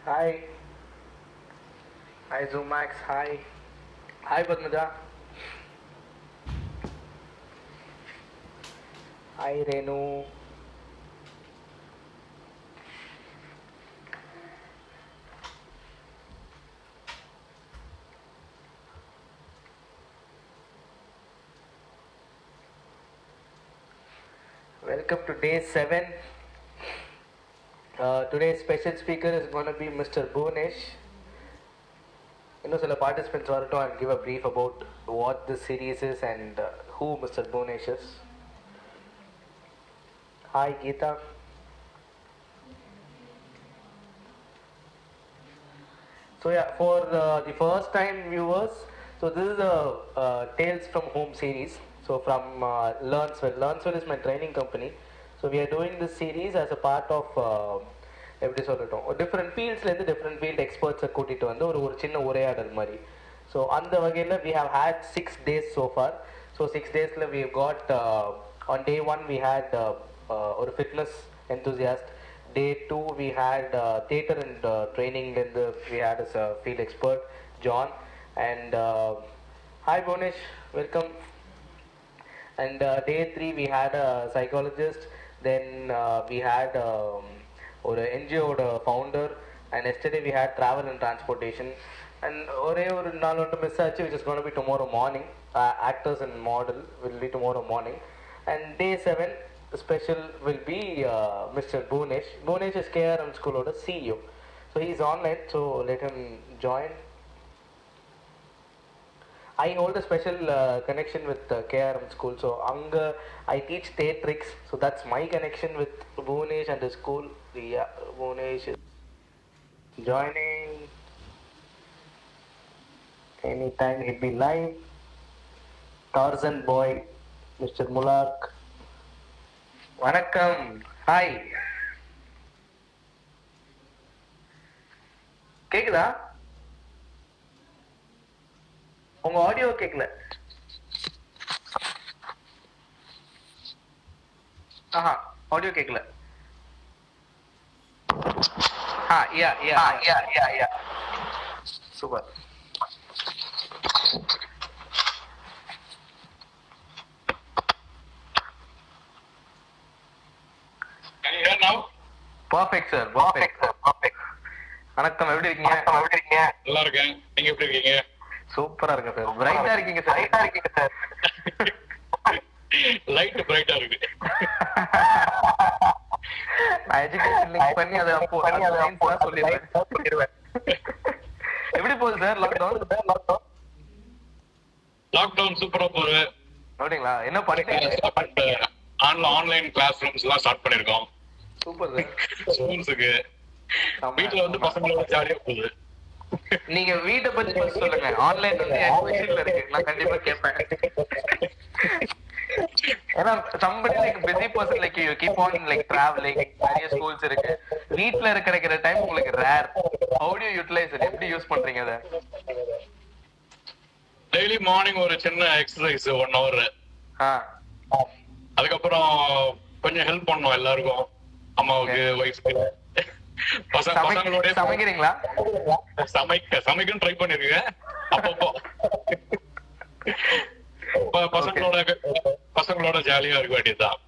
Hi. Hi Zoomax. Hi. Hi Padmaja. Hi Renu. Welcome to day 7. Today's special speaker is going to be Mr. Bhunesh. Some participants வரட்டும் and give a brief about what this series is and who Mr. Bhunesh is. Hi Geeta. So yeah, for the first time viewers, so this is a Tales from Home series. So from Learnswell. Learnswell is my training company. So we are doing this series as a part of எப்படி சொல்லட்டும் different ஃபீல்ட்ஸ்லேருந்து different field எக்ஸ்பர்ட்ஸை கூட்டிகிட்டு வந்து ஒரு ஒரு சின்ன உரையாடல் மாதிரி. So அந்த வகையில் we have had 6 days so far. So 6 days we got on day 1 we had ஒரு fitness enthusiast. Day 2 we had theatre and training, and we had as a field expert John. And hi Bhunesh, welcome. And day 3 we had a psychologist. Then we had ஒரு NGO founder, and yesterday we had travel and transportation. And ஒரே ஒரு நாள் மட்டும் miss ஆச்சு, which is going to be tomorrow morning. Actors and model will be tomorrow morning. And day 7 special will be Mr. Bhunesh. Bhunesh is KRM School CEO. So he is online, so let him join. I hold a special connection with KRM School. So anga I teach theatrics. So that's my connection with Bhunesh and the school. Yeah, Bhunesh is joining anytime. He'll be live. Tarzan boy, Mr. Mulak. வணக்கம். Hi. கேக்குதா? உங்க audio கேட்கல. ஆஹா, audio கேட்கல. Yeah. Super. Can you hear now? Perfect sir. வணக்கம், எப்படி இருக்கீங்க? நல்லா இருக்கேன். நீங்க எப்படி இருக்கீங்க? சூப்பரா இருக்கு சார். பிரைட்டா இருக்கீங்க சார். லைட் பிரைட்டா இருக்கு. நான் எஜுகேஷன் லிங்க் பண்ணி அதை சொல்லிடுவேன். எப்படி போகுது சார் லாக்டவுன்? லாக்டவுன் சூப்பரா போகுது. அப்படிங்களா? என்ன பண்ணிட்டீங்க? ஆன்லைன் கிளாஸ் ரூம்ஸ் எல்லாம் ஸ்டார்ட் பண்ணிருக்கோம். Super sir. ஸ்கூல்ஸுக்கு வீட்ல வந்து பசங்களோட ஜாலியா போகுது. நீங்க வீட்டை பத்தி ஃபர்ஸ்ட் சொல்லுங்க. ஆன்லைன் வந்து என் விஷயத்துல இருக்கு, நான் கண்டிப்பா கேட்பேன். ஏன்னா somebody like busy person like you keep on like traveling, நிறைய ஸ்கூல்ஸ் இருக்கு, வீட்ல இருக்கிற டைம் உங்களுக்கு rare. how do you utilize it? எப்படி யூஸ் பண்றீங்க அதை? டெய்லி மார்னிங் ஒரு சின்ன எக்ஸசைஸ் 1 hour. அதுக்கப்புறம் கொஞ்சம் ஹெல்ப் பண்ணோம் எல்லாருக்கும், அம்மாவுக்கு, ஒய்ஃப்க்கு. பசங்களோட சமைக்கிறீங்களா? சமைக்கணும் ட்ரை பண்ணிருக்கேன் அப்பப்போ. பசங்களோட ஜாலியா இருக்க வேண்டியதுதான்.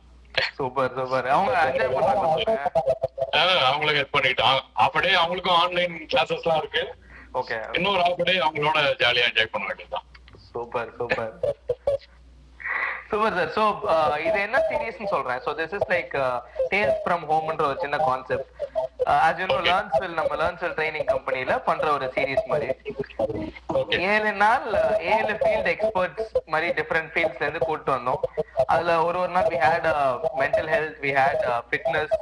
சூப்பர். அவங்க என்ஜாய் பண்ணுவாங்க. அவங்களுக்கு ஹெல்ப் பண்ணிட்டோம். அப்படியே அவங்களுக்கும் ஆன்லைன் கிளாஸஸ் எல்லாம் இருக்கு. ஓகே, இன்னொரு அப்படியே அவங்களோட ஜாலியா என்ஜாய் பண்ண வேண்டியதுதான். Super sir. ஸோ இது என்ன சீரீஸ்னு சொல்றேன். So this is like tales from ஹோம்ன்ற ஒரு சின்ன கான்செப்ட். as you know, நம்ம லேர்ன்ஸ்வெல் ட்ரைனிங் கம்பெனில பண்ற ஒரு சீரீஸ் மாதிரி. 7 நாள் 7 ஃபீல்ட் எக்ஸ்பர்ட்ஸ் மாதிரி டிஃப்ரெண்ட் ஃபீல்ட்ஸ்ல இருந்து கூப்பிட்டு வந்தோம். அதுல ஒரு நாள் we had mental health, we had fitness,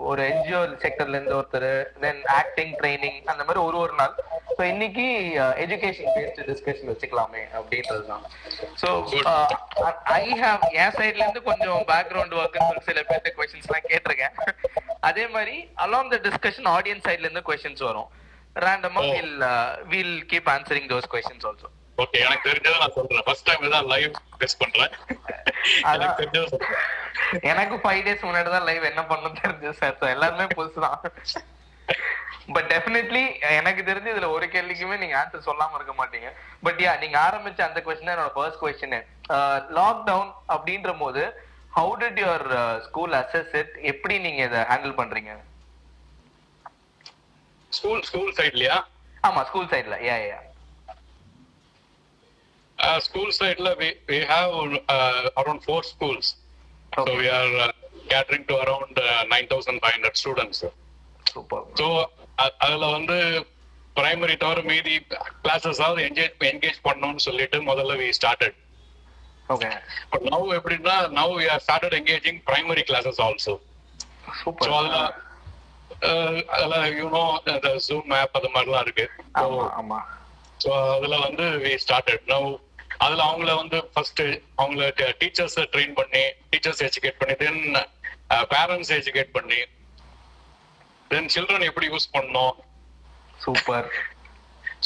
ஒரு NGO செக்டர்ல இருந்து ஒருத்தர், தென் ஆக்டிங் ட்ரைனிங், அந்த மாதிரி ஒரு நாள். ஸோ இன்னைக்கு எஜுகேஷன் பேஸ்ட் டிஸ்கஷன் வச்சுக்கலாமே அப்படின்றது தான். ஸோ ஐ ஹாவ் என் சைட்ல இருந்து கொஞ்சம் பேக்ரவுண்ட் ஒர்க்னு சில பேர்ட்ட கொஸ்டின்ஸ் எல்லாம் கேட்டிருக்கேன். அதே மாதிரி அலாங் த டிஸ்கஷன் ஆடியன்ஸ் சைட்ல இருந்து கொஸ்டின்ஸ் வரும். ரேண்டமா we'll keep answering those questions also. Okay, எனக்கு தெரிஞ்சதை நான் சொல்றேன். ஃபர்ஸ்ட் டைம் தான் லைவ் டெஸ்ட் பண்றேன். எனக்கு 5 days முன்னாடி தான் லைவ் என்ன பண்ணணும் தெரிஞ்சது சார். எல்லாருமே புதுசுதான். பட் டெஃபினெட்லி எனக்கு தெரிஞ்சு இதுல ஒரு கேள்விக்குமே நீங்க ஆன்சர் சொல்லாம இருக்க மாட்டீங்க. பட் யா நீங்க ஆரம்பிச்ச அந்த கொஸ்டின் என்னோட ஃபர்ஸ்ட் கொஸ்டின். லாக்டவுன் அப்படின்ற போது how did your school assess it? எப்படி நீங்க இதை ஹேண்டில் பண்றீங்க? ஸ்கூல் சைட்லயா? ஆமா, ஸ்கூல் சைடுல. Yeah yeah. ஸ்கூல் சைட்ல we have around 4 schools. Okay. So we are catering to around 9,500 students. Super. So அதுல வந்து பிரைமரி தவிர மீதி கிளாஸஸ் ஆவது என்கேஜ் பண்ணணும்னு சொல்லிட்டு முதல்ல we started. Okay. But now எப்படின்னா now we have started engaging primary classes also. Super. So அதுல you know the Zoom app அது மாதிரிலாம் இருக்கு. ஆமா ஆமா. So அதுல வந்து we started. Now அதுல அவங்கள வந்து ஃபர்ஸ்ட் அவங்கள டீச்சர்ஸ் ட்ரெயின் பண்ணி டீச்சர்ஸ் எஜுகேட் பண்ணி தென் பேரண்ட்ஸ் எஜுகேட் பண்ணி தென் சில்ட்ரன் எப்படி யூஸ் பண்ணணும். சூப்பர்.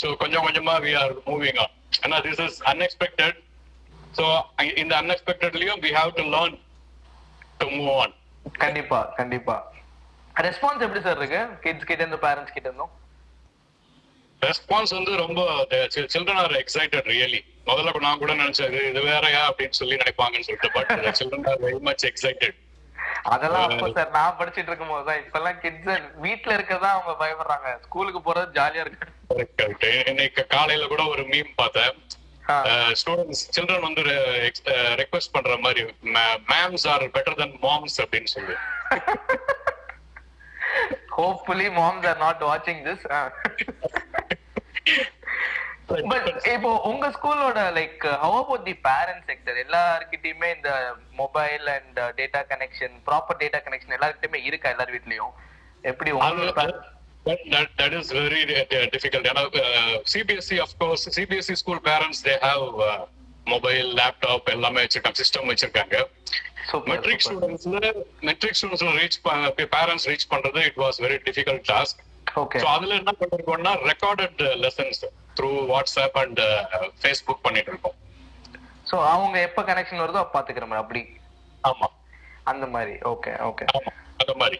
ஸோ கொஞ்சம் கொஞ்சமா we are moving on. ஏன்னா this is unexpected. So இந்த அன்எக்ஸ்பெக்டட்லயும் we have to learn to move on. கண்டிப்பா கண்டிப்பா. ரெஸ்பான்ஸ் எப்படி சார் இருக்கு கிட்ஸ் கிட்ட இருந்து பேரண்ட்ஸ் கிட்ட இருந்தும்? ரெஸ்பான்ஸ் வந்து ரொம்ப சில்ட்ரன் ஆர் எக்ஸைட்டட் ரியலி. முதல்ல நான் கூட நினைச்சது இது வேறயா அப்படின்னு சொல்லி நினைப்பாங்கன்னு சொல்லிட்டு but children are very much excited. அதெல்லாம் அப்போ சார் நான் படிச்சிட்டு இருக்கும் போதுதான். இப்பெல்லாம் கிட்ஸ் வீட்ல இருக்கதா அவங்க பயப்படுறாங்க, ஸ்கூலுக்கு போறது ஜாலியா இருக்கு. இன்னைக்கு காலையில கூட ஒரு மீம் பார்த்தேன். ஸ்டூடெண்ட்ஸ் சில்ட்ரன் வந்து ரெக்வெஸ்ட் பண்ற மாதிரி mams are better then moms அப்படின்னு சொல்லி. Hopefully moms are not watching this. But இப்போ உங்க ஸ்கூலோட லைக் how about the parent sector? எல்லார்கிட்டயுமே இந்த mobile and data connection, proper data connection எல்லார்கிட்டயுமே இருக்கா எல்லார் வீட்லயும்? எப்படி that is very difficult. CBSE of course CBSE school parents they have mobile laptop எல்லாமே வச்சிருக்காங்க, சிஸ்டம் வச்சிருக்காங்க. மெட்ரிக் ஸ்டூடெண்ட்ஸ்ல ரீச் பேரண்ட்ஸ் ரீச் பண்றது it was very difficult task. Okay. So அதுல என்ன பண்ணிருக்கோம்னா recorded lessons through WhatsApp and Facebook பண்ணிட்டு இருக்கோம். சோ அவங்க எப்ப கனெக்ஷன் வருதோ அப்ப பாத்துக்கிற மாதிரி அப்படி? ஆமா அந்த மாதிரி. Okay okay. ஆமா அந்த மாதிரி.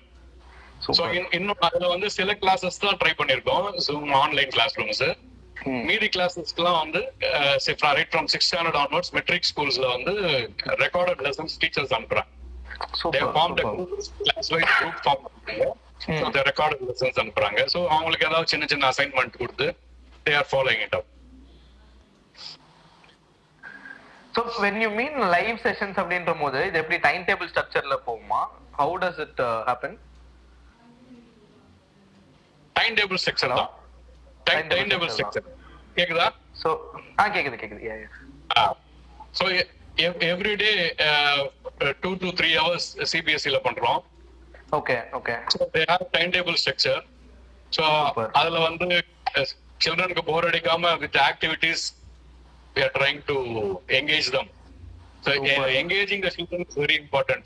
சோ இன்னும் அதுல வந்து சில கிளாஸஸ் தான் ட்ரை பண்ணிருக்கோம், Zoom ஆன்லைன் கிளாஸ் ரூம்ஸ். மீதி கிளாஸஸ்க்குலாம் வந்து right from 6th standard onwards matric ஸ்கூல்ஸ்ல வந்து ரெக்கார்டட் லெசன்ஸ் டீச்சர்ஸ் அனுப்புறாங்க. They formed a class wise group form பண்ணுவாங்க. So the recorded lessons அனுப்புறாங்க. So அவங்களுக்கு ஏதாவது சின்ன சின்ன அசைன்மென்ட் கொடுத்து they are following it up. So when you mean live sessions அப்படின்ற போது இது எப்படி டைம் டேபிள் ஸ்ட்ரக்சர்ல போகுமா? How does it happen? Time table structure தான். டைம் டேபிள் ஸ்ட்ரக்சர் கேக்குதா? So கேக்குது. Yeah. So every day 2 to 3 hours CBSE ல பண்றோம். Okay. So they have timetable structure. So அதுல வந்து childrenக்கு போர் அடிக்காம with activities we are trying to engage them. So engaging the children is very important.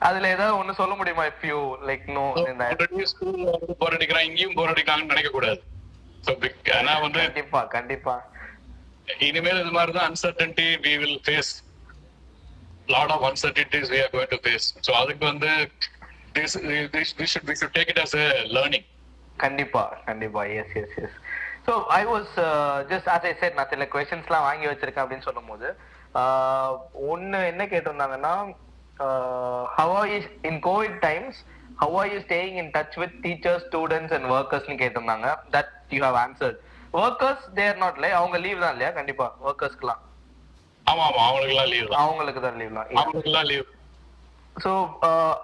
அதுல ஏதாவது ஒன்னு சொல்ல முடியுமா? If you like know in that school வந்து போர் அடிக்கிறாங்க இங்கேயும் போர் அடிக்கிறாங்கன்னு நினைக்க கூடாது. So ஆனா வந்து கண்டிப்பா இனிமேல் இது மாதிரி தான் uncertainty we will face. Lot of uncertainties we are going to face. So அதுக்கு வந்து we should take it as a learning. கண்டிப்பா. Yes. So I was just as I said நான் சில questions-லாம் வாங்கி வச்சிருக்கேன் அப்படின்னு சொல்லும்போது ஒன்னு என்ன கேட்டிருந்தாங்கன்னா how are you in COVID times, how are you staying in touch with teachers, students and workers னு கேட்டிருந்தாங்க. That you have answered. Workers they are not like அவங்க லீவ் தான் இல்லையா? கண்டிப்பா workersக்குலாம். ஆமா அவங்களுக்குலாம் லீவ் தான். அவங்களுக்கு தான் லீவ் தான். அவங்களுக்குலாம் லீவ். So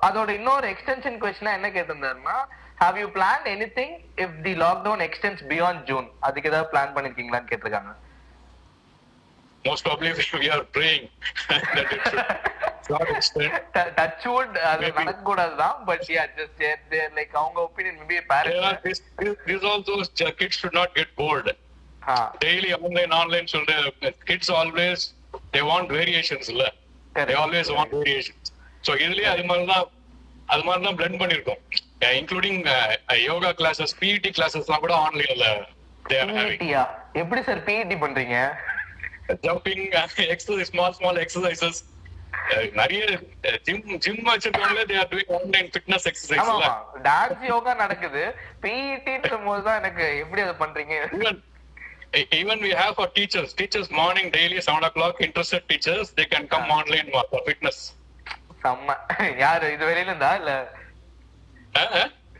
அதோட இன்னொரு எக்ஸ்டென்ஷன் क्वेश्चन என்ன கேட்டிருந்தாருன்னா have you planned anything if the lockdown extends beyond June? அதுக்கு ஏதாவது பிளான் பண்ணிருக்கீங்களான்னு கேட்டிருக்காங்க. Most probably we are praying that it should extend. Touch wood அது நடக்க கூடாதுதான். But yeah, just they like அவங்க opinion maybe parents. This also kids should not get bored. Daily online சொல்ற kids always they want variations இல்ல? They always want variations. So இதுலயே அது மாதிரி தான் blend பண்ணிருக்கோம். Including yoga classes, PET classes-லாம் கூட ஆன்லைன்ல they are having. எப்படி சார் PET பண்றீங்க? Jumping exercise, small exercises நிறைய gym வச்சிருக்கவங்களே they are doing online fitness exercise. ஆமா ஆமா டான்ஸ் யோகா நடக்குது, பிஇடின்ற போது தான் எனக்கு எப்படி அதை பண்றீங்க? Even we have for teachers morning daily 7 o'clock, interested teachers they can come online for fitness. செம்ம. யாரு இது வெளியில இருந்தா இல்ல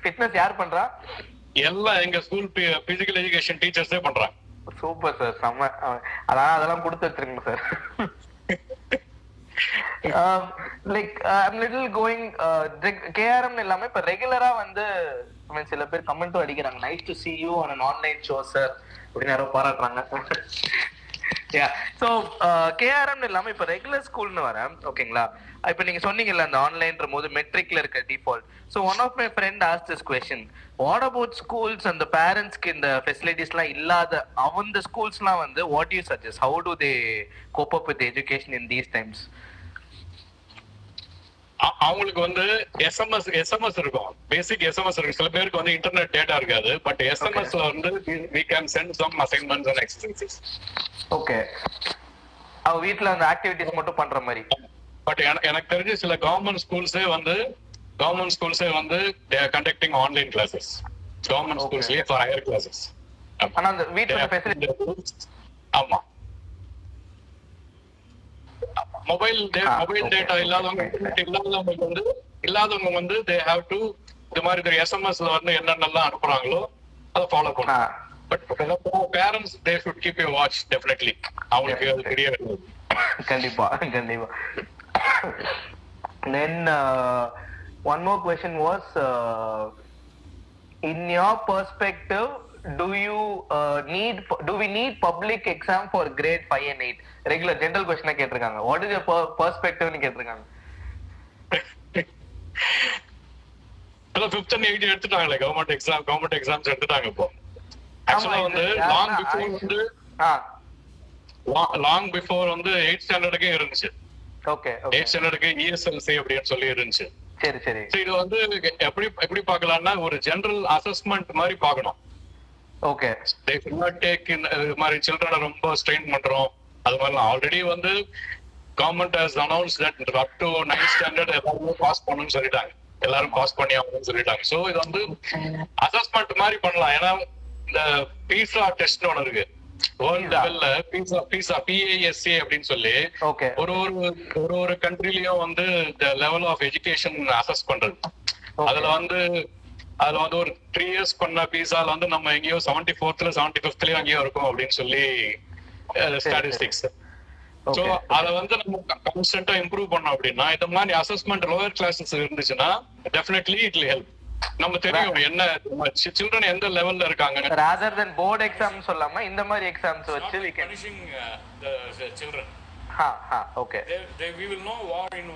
ஃபிட்னஸ் யார் பண்றா? எல்லாம் எங்க ஸ்கூல் பிசிக்கல் எஜுகேஷன் டீச்சர்ஸே பண்றாங்க. சூப்பர் சார், செம்ம. அதெல்லாம் கொடுத்து வச்சிருங்க sir. Like I'm little going KRM இல்லாம இப்ப ரெகுலரா வந்து சில பேர் கமெண்ட்டும் அடிக்கிறாங்க, nice to see you on an online show sir அப்படின்னு யாரோ பாராட்டுறாங்க. ஸோ கேஆர்எம் இல்லாம இப்ப ரெகுலர் ஸ்கூல்னு வரேன், ஓகேங்களா? இப்ப நீங்க சொன்னீங்கல்ல அந்த ஆன்லைன்ற போது மெட்ரிக்ல இருக்க default. So one of my friend ask this question, what about schools அந்த பேரண்ட்ஸ்க்கு இந்த ஃபெசிலிட்டிஸ்லாம் இல்லாத அந்த ஸ்கூல்ஸ்லாம் வந்து what you suggest, how do they cope up with education in these times? அவங்களுக்கு வந்து எஸ்எம்எஸ் இருக்கும், பேசிக் எஸ்எம்எஸ் இருக்கு. சில பேருக்கு வந்து இன்டர்நெட் டேட்டா இருக்காது, பட் எஸ்எம்எஸ்ல வந்து we can send some assignments and exercises. Okay, அவ வீட்ல அந்த ஆக்டிவிட்டீஸ் மட்டும் பண்ற மாதிரி. பட் எனக்கு தெரிஞ்ச சில கவர்மெண்ட் ஸ்கூல்ஸே வந்து they are conducting online classes, government ஸ்கூல்ஸ்லயே for higher classes. ஆனா அந்த வீட்ல ஃபெசிலிட்டி ஆமா, மொபைல் டேட்டா இல்லாதவங்க வந்து they have to இந்த மாதிரி எஸ்எம்எஸ்ல வந்து என்னென்னலாம் அனுப்புறாங்களோ அதை ஃபாலோ பண்ணணும். But parents they should keep a watch definitely. அவங்களுக்கு அது தெரிய கண்டிப்பா. Then one more question was, in your perspective, do we need public exam for grade 5 and 8? Regular general question கேட்டிருக்காங்க. What is your perspective னு கேட்டிருக்காங்க. அத 5th and 8th எடுத்துட்டாங்களே government exams எடுத்துட்டாங்க இப்போ. ஆக்சுவலா வந்து லாங் பிஃபோர் வந்து 8th ஸ்டாண்டர்டுக்கே இருந்துச்சு. ஓகே, 8th ஸ்டாண்டர்டுக்கு ESLC அப்படின்னு சொல்லி இருந்துச்சு. சரி. இது வந்து எப்படி பார்க்கலாம்னா ஒரு ஜெனரல் அசஸ்மெண்ட் மாதிரி பார்க்கணும். Okay, they should not take in மாதிரி children ரொம்ப ஸ்ட்ரெயின் பண்றோம் அது மாதிரிலாம். ஆல்ரெடி வந்து government has announced that up to 9th standard எல்லாரும் பாஸ் பண்ணணும்னு சொல்லிட்டாங்க, எல்லாரும் பாஸ் பண்ணி ஆகணும்னு சொல்லிட்டாங்க. சோ இது வந்து அசஸ்மெண்ட் மாதிரி பண்ணலாம். ஏன்னா இந்த PISA டெஸ்ட் ஒன்று இருக்கு வேர்ல்ட் லெவல்ல, PISA PISA அப்படின்னு சொல்லி ஒரு கண்ட்ரிலயும் வந்து the level of education assess பண்றது. அதுல வந்து ஒரு 3 years பண்ண PISAல வந்து நம்ம எங்கேயோ 74th 75th எங்கேயோ இருக்கும் அப்படின்னு சொல்லி ஸ்டாட்டிஸ்டிக்ஸ். சோ அத வந்து நம்ம கான்ஸ்டன்டா இம்ப்ரூவ் பண்ணோம் அப்படின்னா இந்த மாதிரி அசஸ்மெண்ட் லோயர் கிளாஸஸ் இருந்துச்சுன்னா டெஃபினெட்லி இட் வில் ஹெல்ப். நம்ம தெரியும் என்ன சில்ட்ரன் எந்த லெவல்ல இருக்காங்க. rather than board exam சொல்லாம இந்த மாதிரி எக்ஸாம்ஸ் வச்சு we can punishing the children. Okay, we will know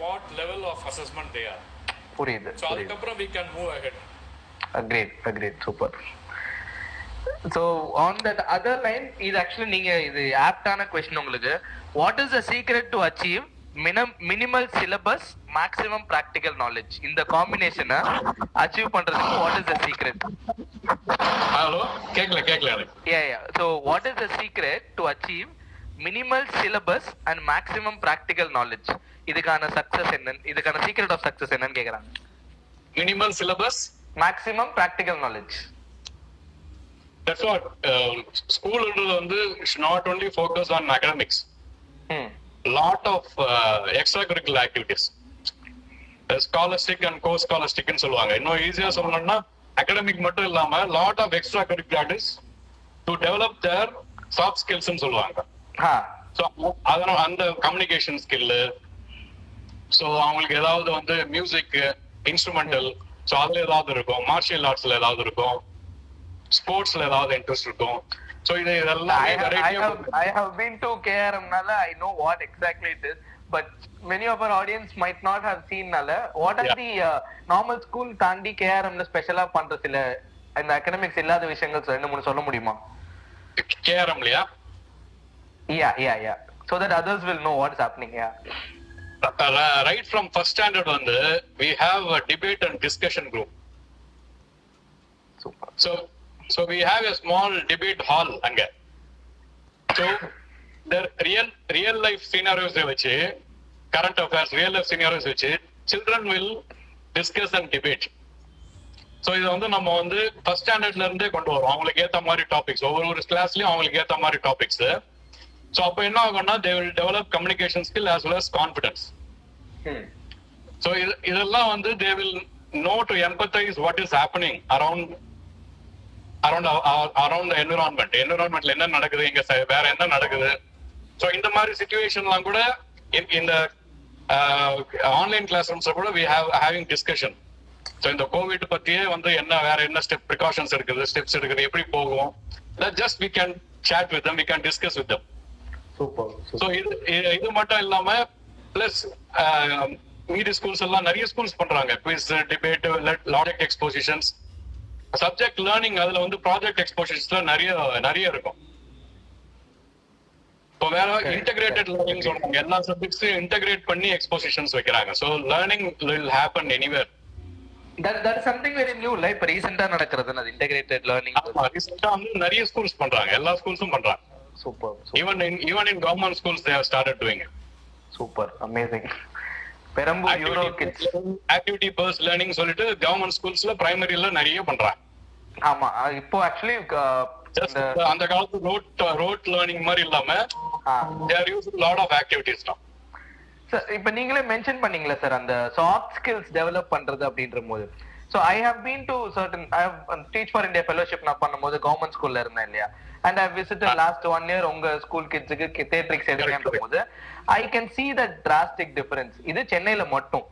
what level of assessment they are. புரியுது. So அதுக்கப்புறம் we can move ahead. Agreed, super. So on that other line, இது actually நீங்க இது ஆப்டான question உங்களுக்கு. What is the secret to achieve minimal syllabus maximum practical knowledge? இந்த காம்பினேஷனை achieve பண்றதுக்கு what is the secret? Hello கேக்கல. Yeah. So what is the secret to achieve minimal syllabus and maximum practical knowledge? இதுக்கான success என்ன, இதுக்கான secret of success என்னன்னு கேக்குறாங்க. Minimal syllabus maximum practical knowledge. That's what school வந்து not only focus on academics. Lot of extracurricular activities, scholastic and co-scholastic ன்னு சொல்லுவாங்க. இன்னும் ஈஸியா சொல்லணும்னா academic மட்டும் இல்லாம lot of extracurricular activities to develop their soft skills ன்னு சொல்லுவாங்க. So அதனால அந்த கம்யூனிகேஷன் ஸ்கில், ஸோ அவங்களுக்கு ஏதாவது வந்து மியூசிக் இன்ஸ்ட்ருமெண்டல், ஸோ அதுல ஏதாவது இருக்கும், மார்ஷியல் ஆர்ட்ஸ்ல ஏதாவது இருக்கும், ஸ்போர்ட்ஸ்ல ஏதாவது இன்ட்ரெஸ்ட் இருக்கும். ஸோ இதெல்லாம் I have been to KRM nala, I know what exactly it is, but many of our audience might not have seen nala. What are the normal school தாண்டி KRM ல ஸ்பெஷலா பண்ற சில இந்த அகாடமிக்ஸ் இல்லாத விஷயங்கள் ரெண்டு மூணு சொல்ல முடியுமா? KRMலயா? Yeah. So that others will know what's happening. Right from first standard வந்து we have a debate and discussion group. Super. So we have a small debate hall அங்க. So the real life scenarios வச்சு current affairs, real life scenarios வச்சு children will discuss and debate. So இதை வந்து நம்ம வந்து first ஸ்டாண்டர்ட்ல இருந்தே கொண்டு வரோம். அவங்களுக்கு ஏற்ற மாதிரி டாபிக்ஸ், ஒவ்வொரு கிளாஸ்லயும் அவங்களுக்கு ஏற்ற மாதிரி டாபிக்ஸ். ஸோ அப்போ என்ன ஆகும்னா they will develop communication skill as well as confidence. So இதெல்லாம் வந்து they will know to empathize what is happening around the environmentல என்ன நடக்குது, இங்க வேற என்ன நடக்குது. ஸோ இந்த மாதிரி சிச்சுவேஷன்லாம் கூட இந்த ஆன்லைன் கிளாஸ் ரூம்ஸ்ல கூட we have having discussion. So இந்த கோவிட் பத்தியே வந்து வேற என்ன ப்ரிகாஷன்ஸ் இருக்குது, ஸ்டெப்ஸ் இருக்குது, எப்படி போகும், just we can chat with them, we can discuss with them. Super. So இது மட்டும் இல்லாம பிளஸ் மீதி ஸ்கூல்ஸ் எல்லாம் நிறைய ஸ்கூல்ஸ் பண்றாங்க quiz, debate, logic expositions, subject learning. அதுல வந்து ப்ராஜெக்ட் எக்ஸ்போசிஷன்ஸ்ல நிறைய இருக்கும். இப்போ வேற இன்டகிரேட்டட் லேர்னிங் சொல்றாங்க, எல்லா சப்ஜெக்ட்ஸையும் இன்டகிரேட் பண்ணி எக்ஸ்போசிஷன்ஸ் வைக்கிறாங்க. So learning will happen anywhere. That is something very new, like இப்ப ரீசெண்டா நடக்கிறது அது இன்டகிரேட்டட் லேர்னிங். ரீசெண்டா வந்து நிறைய ஸ்கூல்ஸ் பண்றாங்க, எல்லா ஸ்கூல்ஸும் பண்றாங்க. Super. Even in government schools they have started doing it. Super, amazing. Perambur euro kids activity based learning சொல்லிட்டு கவர்மெண்ட் ஸ்கூல்ஸ்ல பிரைமரியில நிறைய பண்றாங்க. ஆமா, இப்போ ஆக்சுவலி அந்த காலத்து ரோட் லேர்னிங் மாதிரி இல்லாம they are using lot of activities now. Sir இப்ப நீங்களே மென்ஷன் பண்ணீங்களா சார் அந்த சாஃப்ட் ஸ்கில்ஸ் டெவலப் பண்றது அப்படின்ற போது. So I have been to certain I have teach for India fellowship நான் பண்ணும்போது கவர்மெண்ட் ஸ்கூல்ல இருந்தேன் இல்லையா, and I visited last 1 year உங்க ஸ்கூல் கிட்ஸுக்கு தேட்ரிக்ஸ் எடுக்கின்ற போது I can see that drastic difference. இது சென்னையில மட்டும்.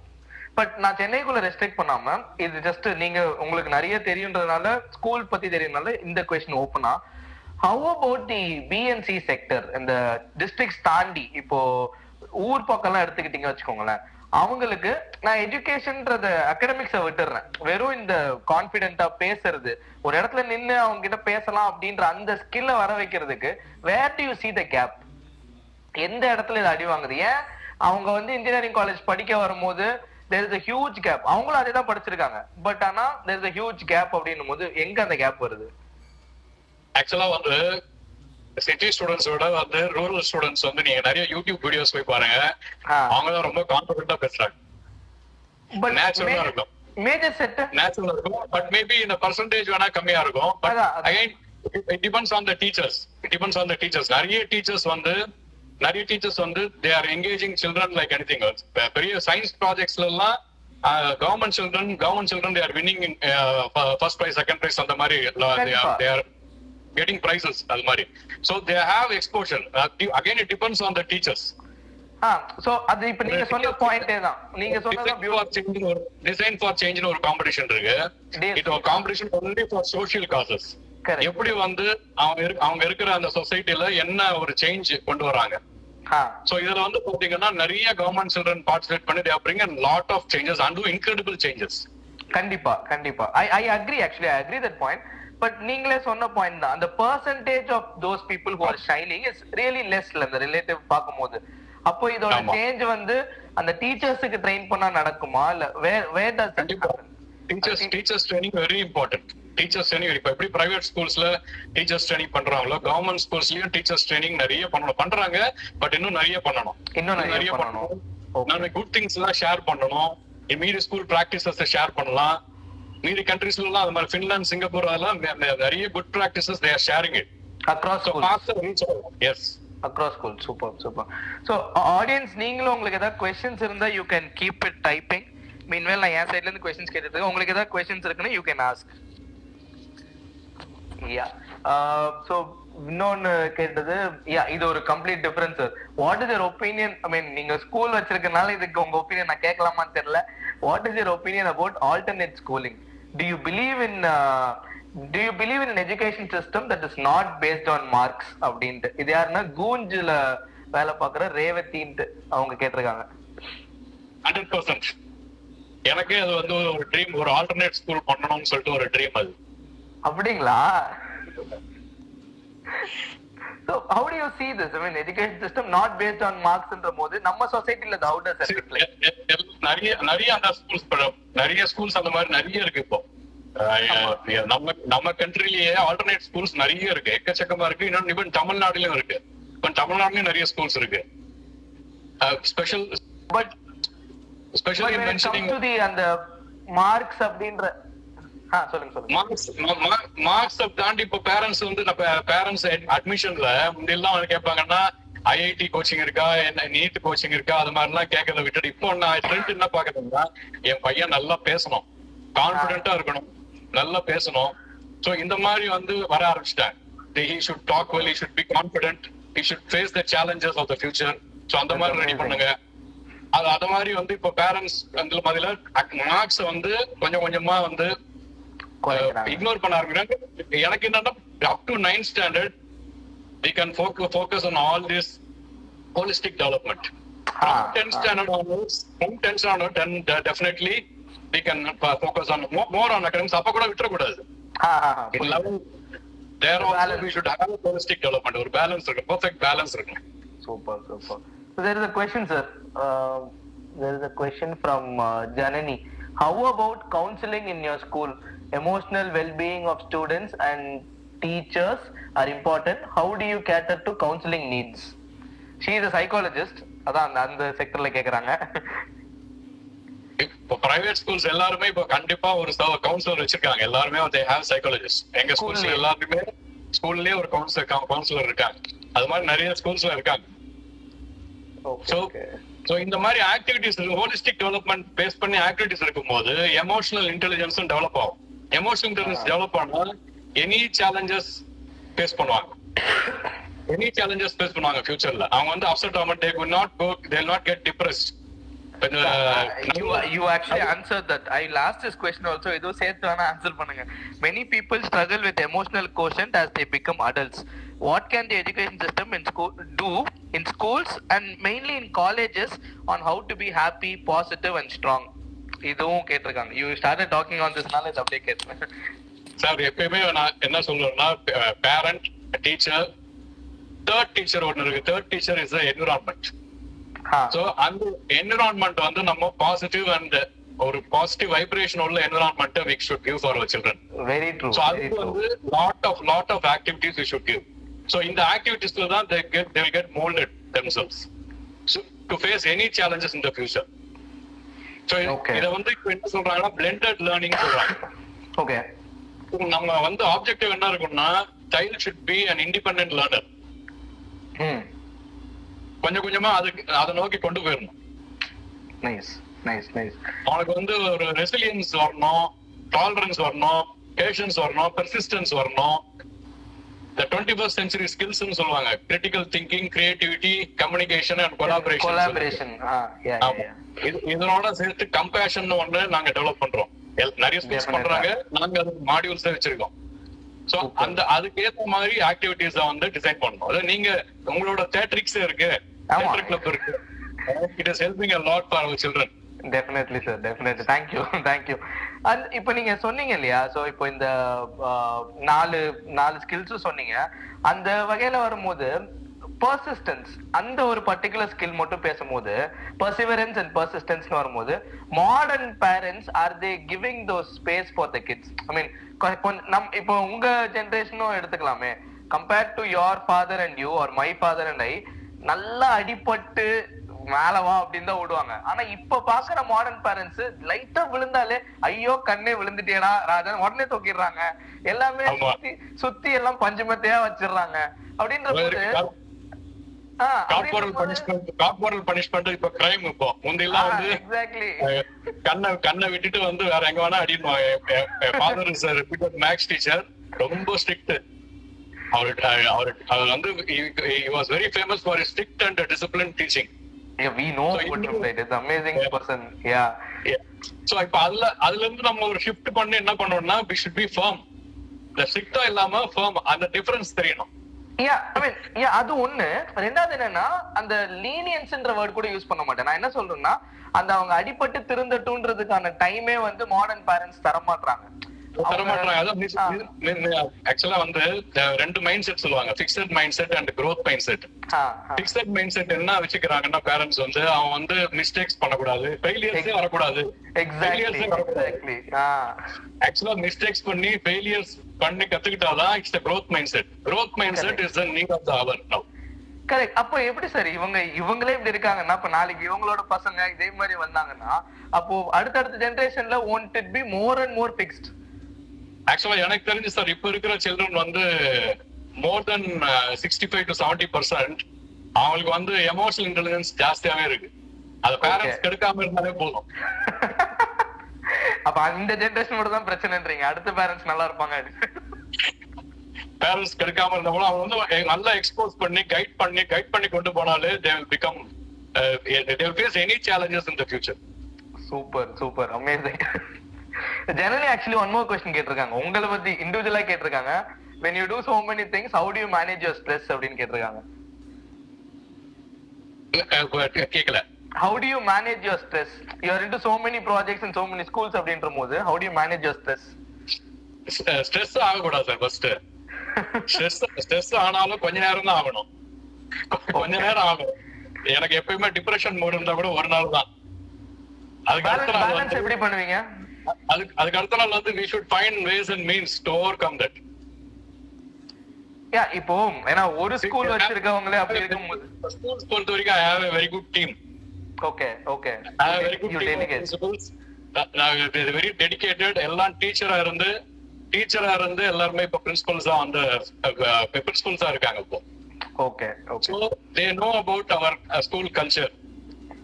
பட் நான் சென்னைக்குள்ள ரெஸ்ட்ரிக்ட் பண்ணாம இது ஜஸ்ட் நீங்க உங்களுக்கு நிறைய தெரியுன்றதுனால ஸ்கூல் பத்தி தெரியும்னால இந்த கொஸ்டின் ஓப்பனா, how about the BNC sector இந்த டிஸ்ட்ரிக்ட்ஸ் தாண்டி இப்போ ஊர் பக்கம்லாம் எடுத்துக்கிட்டீங்க வச்சுக்கோங்களேன், அவங்களுக்கு நான் எஜுகேஷன்ன்றத அகடமிக்ஸை விட்டுறேன், வெறும் இந்த கான்பிடென்ட்டா பேசுறது, ஒரு இடத்துல நின்று அவங்க கிட்ட பேசலாம் அப்படின்ற அந்த ஸ்கில்ல வர வைக்கிறதுக்கு where do you see the gap? எந்த இடத்துல இது அடி வாங்குது? ஏன் அவங்க வந்து இன்ஜினியரிங் காலேஜ் படிக்க வரும்போது there is a huge gap, அவங்களும் அதே தான் படிச்சிருக்காங்க, பட் ஆனா there is a huge gap அப்படின்னும் போது எங்க அந்த கேப் வருது? ஆக்சுவலா வந்து சிட்டி ஸ்டூடெண்ட்ஸோட வந்து ரூரல் ஸ்டூடெண்ட்ஸ் வந்து நீங்க நிறைய யூடியூப் வீடியோஸ் போய் பாருங்க, அவங்க தான் ரொம்ப கான்ஃபிடென்ட்டா பேசுறாங்க. பட் நேச்சுரலா இருக்கும், மேஜர் செட் நேச்சுரலா இருக்கும், பட் மேபி இந்த பர்சன்டேஜ் வேணா கம்மியா இருக்கும். But again it depends on the teachers. நிறைய டீச்சர்ஸ் வந்து they are engaging children like anything else. பெரிய சயின்ஸ் ப்ராஜெக்ட்ஸ்ல எல்லாம் government children they are winning in first prize, second prize, அந்த மாதிரி தே ஆர் getting prizes அது மாதிரி. So they have exposure. Again it depends on the teachers. So அது இப்ப நீங்க சொன்ன பாயிண்டே தான், நீங்க சொன்னது design for change னு ஒரு காம்படிஷன் இருக்கு. இது ஒரு competition only for social causes. எப்படி வந்து அவங்க இருக்கிற அந்த சொசைட்டில என்ன ஒரு சேஞ்ச் கொண்டு வராங்க. So இதுல வந்து பாத்தீங்கன்னா நிறைய கவர்மெண்ட் சில்ட்ரன் பார்ட்டிசிபேட் பண்ணி they are bringing lot of changes and do incredible changes. கண்டிப்பா I agree, actually I agree that point. But நீங்களே சொன்ன பாயிண்ட் தான், அந்த percentage of those people who are shining is really less இந்த relative பார்க்கும்போது. அப்போ இதோட சேஞ்ச் வந்து அந்த டீச்சர்ஸுக்கு ட்ரெயின் பண்ணா நடக்குமா, இல்ல where does it happen? Teachers training very important. Teachers training இப்ப எப்படி பிரைவேட் ஸ்கூல்ஸ்ல டீச்சர்ஸ் ட்ரைனிங் பண்றாங்களோ கவர்மெண்ட் ஸ்கூல்ஸ்லயும் டீச்சர்ஸ் ட்ரைனிங் நிறைய பண்றாங்க. பட் இன்னும் நிறைய பண்ணணும். குட் திங்ஸ் எல்லாம் ஷேர் பண்ணணும். மீதி ஸ்கூல் பிராக்டிசஸ் ஷேர் பண்ணலாம். மீதி கண்ட்ரீஸ்ல எல்லாம் அது மாதிரி ஃபின்லாந்து, சிங்கப்பூர் அதெல்லாம் நிறைய good practices they are sharing it across schools. Yes, across schools. Super. So audience, நீங்களும் உங்களுக்கு ஏதாவது questions இருந்தா you can keep it typing. meanwhile நான் என் சைடுல இருந்து questions கேட்டுட்டு இருக்கேன். உங்களுக்கு ஏதாவது questions இருக்குன்னா you can ask. So இன்னொன்னு கேட்டது, இது ஒரு complete difference. What is your opinion? I mean நீங்க ஸ்கூல் வச்சிருக்கனால இதுக்கு உங்க ஒப்பீனியன் நான் கேட்கலாமான்னு தெரியல. What is your opinion about alternate schooling? Do you believe in an education system that is not based on marks அப்படின்ட்டு? இது யாருன்னா கூஞ்சில வேலை பார்க்குற ரேவதின்ட்டு அவங்க கேட்டிருக்காங்க. 100% எனக்கே அது வந்து ஒரு ட்ரீம், ஒரு ஆல்டர்னேட் ஸ்கூல் பண்ணணும்னு சொல்லிட்டு ஒரு ட்ரீம் அது. அப்படிங்களா? So how do you see this? I mean education system not based on marks ன்ற போது நம்ம சொசைட்டில how does it reflect? நிறைய அந்த ஸ்கூல்ஸ் அந்த மாதிரி நிறைய இருக்கு இப்போ. நம்ம கண்ட்ரிலேயே ஆல்டர்னேட் ஸ்கூல்ஸ் நிறைய இருக்கு, எக்கச்சக்கமா இருக்கு. இன்னொன்னு தமிழ்நாடுலயும் இருக்கு. தமிழ்நாடுலயும் நிறைய ஸ்கூல்ஸ் இருக்கு. Special But especially when it mentioning comes to the அந்த மார்க்ஸ் அப்படின்ற சொல்லுங்க மார்க்ஸ் தாண்டி இப்ப பேரண்ட்ஸ் வந்து பேரண்ட்ஸ் அட்மிஷன்ல முன்னெல்லாம் வந்து கேட்பாங்கன்னா ஐஐடி கோச்சிங் இருக்கா, என்ன நீட் கோச்சிங் இருக்கா, அது மாதிரி எல்லாம் கேட்கறத விட்டுட்டு இப்போ நான் ட்ரெண்ட் என்ன பாக்குறேன்னா என் பையன் நல்லா பேசணும், கான்பிடென்டா இருக்கணும், நல்லா பேசணும். சோ இந்த மாதிரி வந்து வர ஆரம்பிச்சிட்டேன். he should talk well, he should be confident, he should face the challenges of the future. So அந்த மாதிரி ரெடி பண்ணுங்க. அத மாதிரி வந்து இப்ப பேரண்ட்ஸ் அந்த மாதிரில மார்க்ஸ் வந்து கொஞ்சம் கொஞ்சமா வந்து இக்னோர் பண்ண ஆரம்பிக்கிறாங்க. எனக்கு என்னன்னா up to 9th standard we can focus on all this holistic development. From 10th standard onwards, definitely we can focus on more on academics. அப்ப கூட விட்டுற கூடாது. There also we should have a holistic development, or balance, perfect balance. Super. So there is a question, sir. There is a question from Janani. How about counseling in your school? Emotional well-being of students and teachers are important. How do you cater to counseling needs? She is a psychologist. அதான் அந்த செக்டர்ல கேக்குறாங்க. இப்போ private schools எல்லாருமே இப்போ கண்டிப்பா ஒரு councillor வச்சிருக்காங்க. எல்லாருமே they have psychologists. எங்க ஸ்கூல்ஸ்ல எல்லாருமே ஸ்கூல்லயே ஒரு கவுன்சிலர் இருக்காங்க. அது மாதிரி நிறைய ஸ்கூல்ஸ்ல இருக்காங்க. சோ இந்த மாதிரி ஆக்டிவிட்டிஸ், ஹோலிஸ்டிக் டெவலப்மெண்ட் பேஸ் பண்ணி ஆக்டிவிட்டிஸ் இருக்கும்போது எமோஷனல் இன்டெலிஜென்ஸும் டெவலப் ஆகும். எமோஷனல் இன்டெலிஜென்ஸ் டெவலப் ஆனா எனி சேலஞ்சஸ் ஃபேஸ் பண்ணுவாங்க. ஃபியூச்சர்ல அவங்க வந்து அப்செட் ஆகாம they will not get depressed. You actually answered that. I will ask this question also. Edo சேர்த்து வேணா ஆன்சர் பண்ணுங்க. Many people struggle with emotional quotient as they become adults. What can the education system do in schools and mainly in colleges on how to be happy, positive and strong? இதுவும் கேட்டிருக்காங்க. You started talking on this knowledge அப்படியே கேட்கிறேன். Sir எப்பயுமே நான் என்ன சொல்றேன்னா parent, teacher, third teacher ஒன்னு இருக்கு. Third teacher is the environment. So அந்த என்விரான்மெண்ட் வந்து நம்ம பாசிட்டிவ் அண்ட் ஒரு பாசிட்டிவ் வைப்ரேஷன் உள்ள environment we should give for our children. Very true. So அது வந்து lot of activities we should give. So in the activities தான் they will get molded themselves so to face any challenges in the future. So இத வந்து இப்ப என்ன சொல்றாங்கன்னா blended learning சொல்றாங்க. Okay. நம்ம வந்து ஆப்ஜெக்டிவ் என்ன இருக்கும்னா child should be an independent learner. கொஞ்சம் கொஞ்சமா அதை நோக்கி கொண்டு போயிடணும். நைஸ். அவனுக்கு வந்து ஒரு ரெசிலியன்ஸ் வரணும், டாலரன்ஸ் வரணும், பேஷன்ஸ் வரணும், பெர்சிஸ்டன்ஸ் வரணும். The 21st century skills னு சொல்லுவாங்க. Critical thinking, creativity, communication and collaboration. இதனோட சேர்த்து கம்பேஷன் ஒண்ணு நாங்க டெவலப் பண்றோம். நிறைய ஸ்பேஸ் பண்றாங்க, நாங்க அது மாடியூல்ஸ் வச்சிருக்கோம். சோ அந்த அதுக்கு ஏத்த மாதிரி ஆக்டிவிட்டீஸ் வந்து டிசைன் பண்ணணும். அதாவது நீங்க உங்களோட தியேட்டரிக்ஸ் இருக்கு, தியேட்டர் கிளப் இருக்கு. It is helping a lot for our children. Definitely sir, definitely. Thank you. And இப்போ நீங்க சொன்னீங்க இல்லையா, சோ இப்போ இந்த நாலு ஸ்கில்ஸ் சொன்னீங்க. அந்த வகையில வரும்போது persistence அந்த ஒரு பர்టిక్యులர் ஸ்கில் மட்டும் பேசும்போது perseverance and persistence னு வரும்போது modern parents are they giving those space for the kids? I mean இப்போ உங்க ஜெனரேஷனும் எடுத்துக்கலாமே, compared to your father and you or my father and I, நல்லா அடிபட்டு மேலவா அப்படின்னு தான் ஓடுவாங்க. ஆனா இப்ப பாக்குற மாடர்ன் பேரண்ட்ஸ் லைட்டா விழுந்தாலே ஐயோ கண்ணே விழுந்துட்டேடா ராஜன் உடனே தூக்கிடுறாங்க. எல்லாமே சுத்தி எல்லாம் பஞ்சுமத்தையா வச்சிடுறாங்க. அப்படின்ற போது கார்பரல் பனிஷ்மெண்ட் இப்ப கிரைம். இப்போ முந்தையெல்லாம் வந்து கண்ணை விட்டுட்டு வந்து வேற எங்க வேணா அடிப்பாங்க. Father is reputed maths teacher, ரொம்ப ஸ்ட்ரிக்ட். அவர் வந்து he was very famous for his strict and disciplined teaching. Yeah, we know about him, right? It's amazing person. Yeah. So இப்ப அதுல இருந்து நம்ம ஒரு ஷிஃப்ட் பண்ணி என்ன பண்ணோம்னா we should be firm. The strict இல்லாம firm, அந்த டிஃபரன்ஸ் தெரியணும். அது ஒண்ணு. ரெண்டாவது என்னன்னா அந்த லீனியன்ஸ்ன்ற வேர்ட் கூட யூஸ் பண்ண மாட்டேன். நான் என்ன சொல்றேன்னா அந்த அவங்க அடிபட்டு திருந்தட்டுன்றதுக்கான டைமே வந்து மாடர்ன் பேரண்ட்ஸ் தர மாட்டாங்க. ஆக்சுவலா வந்து ரெண்டு மைண்ட் செட் சொல்லுவாங்க, fixed mind set and growth mind set. Fixed mind set என்ன வச்சுக்கிறாங்கன்னா பேரண்ட்ஸ் வந்து அவன் வந்து மிஸ்டேக்ஸ் பண்ணக்கூடாது, ஃபெயிலியர்ஸே வரக்கூடாது. எக்ஸாக்ட்லி. ஆக்சுவலா மிஸ்டேக்ஸ் பண்ணி ஃபெயிலியர்ஸ் பண்ணி கத்துக்கிட்டாதான் it's the growth mindset. growth mindset is the need of the hour now. Correct. அப்போ எப்படி சார் இவங்களே இப்படி இருக்காங்கன்னா, அப்ப நாளைக்கு இவங்களோட பசங்க இதே மாதிரி வந்தாங்கன்னா, அப்போ அடுத்தடுத்த ஜெனரேஷன்ல won't it be more and more fixed? ஆக்சுவலா எனக்கு தெரிஞ்சு சார் இப்ப இருக்கிற சில்ட்ரன் வந்து மோர் தென் 65 to 70% அவங்களுக்கு வந்து எமோஷனல் இன்டெலிஜென்ஸ் ஜாஸ்தியாவே இருக்கு. அது பேரண்ட்ஸ் கெடுக்காம இருந்தாலே போதும். அப்ப இந்த ஜெனரேஷன் மட்டும் தான் பிரச்சனைன்றீங்க, அடுத்த பேரண்ட்ஸ் நல்லா இருப்பாங்க. பேரண்ட்ஸ் கெடுக்காம இருந்தவங்களும் அவங்க வந்து நல்லா எக்ஸ்போஸ் பண்ணி கைட் பண்ணி கொண்டு போனாலே they will become they will face any challenges in the future. Super amazing. Generally actually one more question கேட்டிருக்காங்க, உங்களை பத்தி இண்டிவிஜுவலா கேட்டிருக்காங்க. when you do so many things, how do you manage your stress அப்படின்னு கேட்டிருக்காங்க. கேக்கல. how do you manage your stress? you are into so many projects and so many schools அப்படின்ற போது how do you manage your stress? Stress ஆகக்கூடாது sir. First stress ஆனாலும் கொஞ்ச நேரம் தான் ஆகணும். கொஞ்ச நேரம் ஆகும். எனக்கு எப்பயுமே டிப்ரெஷன் மூட் இருந்தா கூட ஒரு நாள் தான். அதுக்கு அடுத்த நாள் பேலன்ஸ் எப்படி பண்ணுவீங்க? அதுக்கு அடுத்த நாள் வந்து we should find ways and means to overcome that. யா இப்போ ஏன்னா ஒரு ஸ்கூல் வச்சிருக்கவங்களே அப்படி இருக்கும்போது ஸ்கூல்ஸ் பொறுத்த வரைக்கும் I have a very good team. Okay I have a very good team of principals. very dedicated. எல்லாம் டீச்சரா இருந்து எல்லாருமே இப்ப பிரின்சிபல்ஸா அந்த பிரின்சிபல்ஸா இருக்காங்க இப்போ. Okay so they know about our school culture.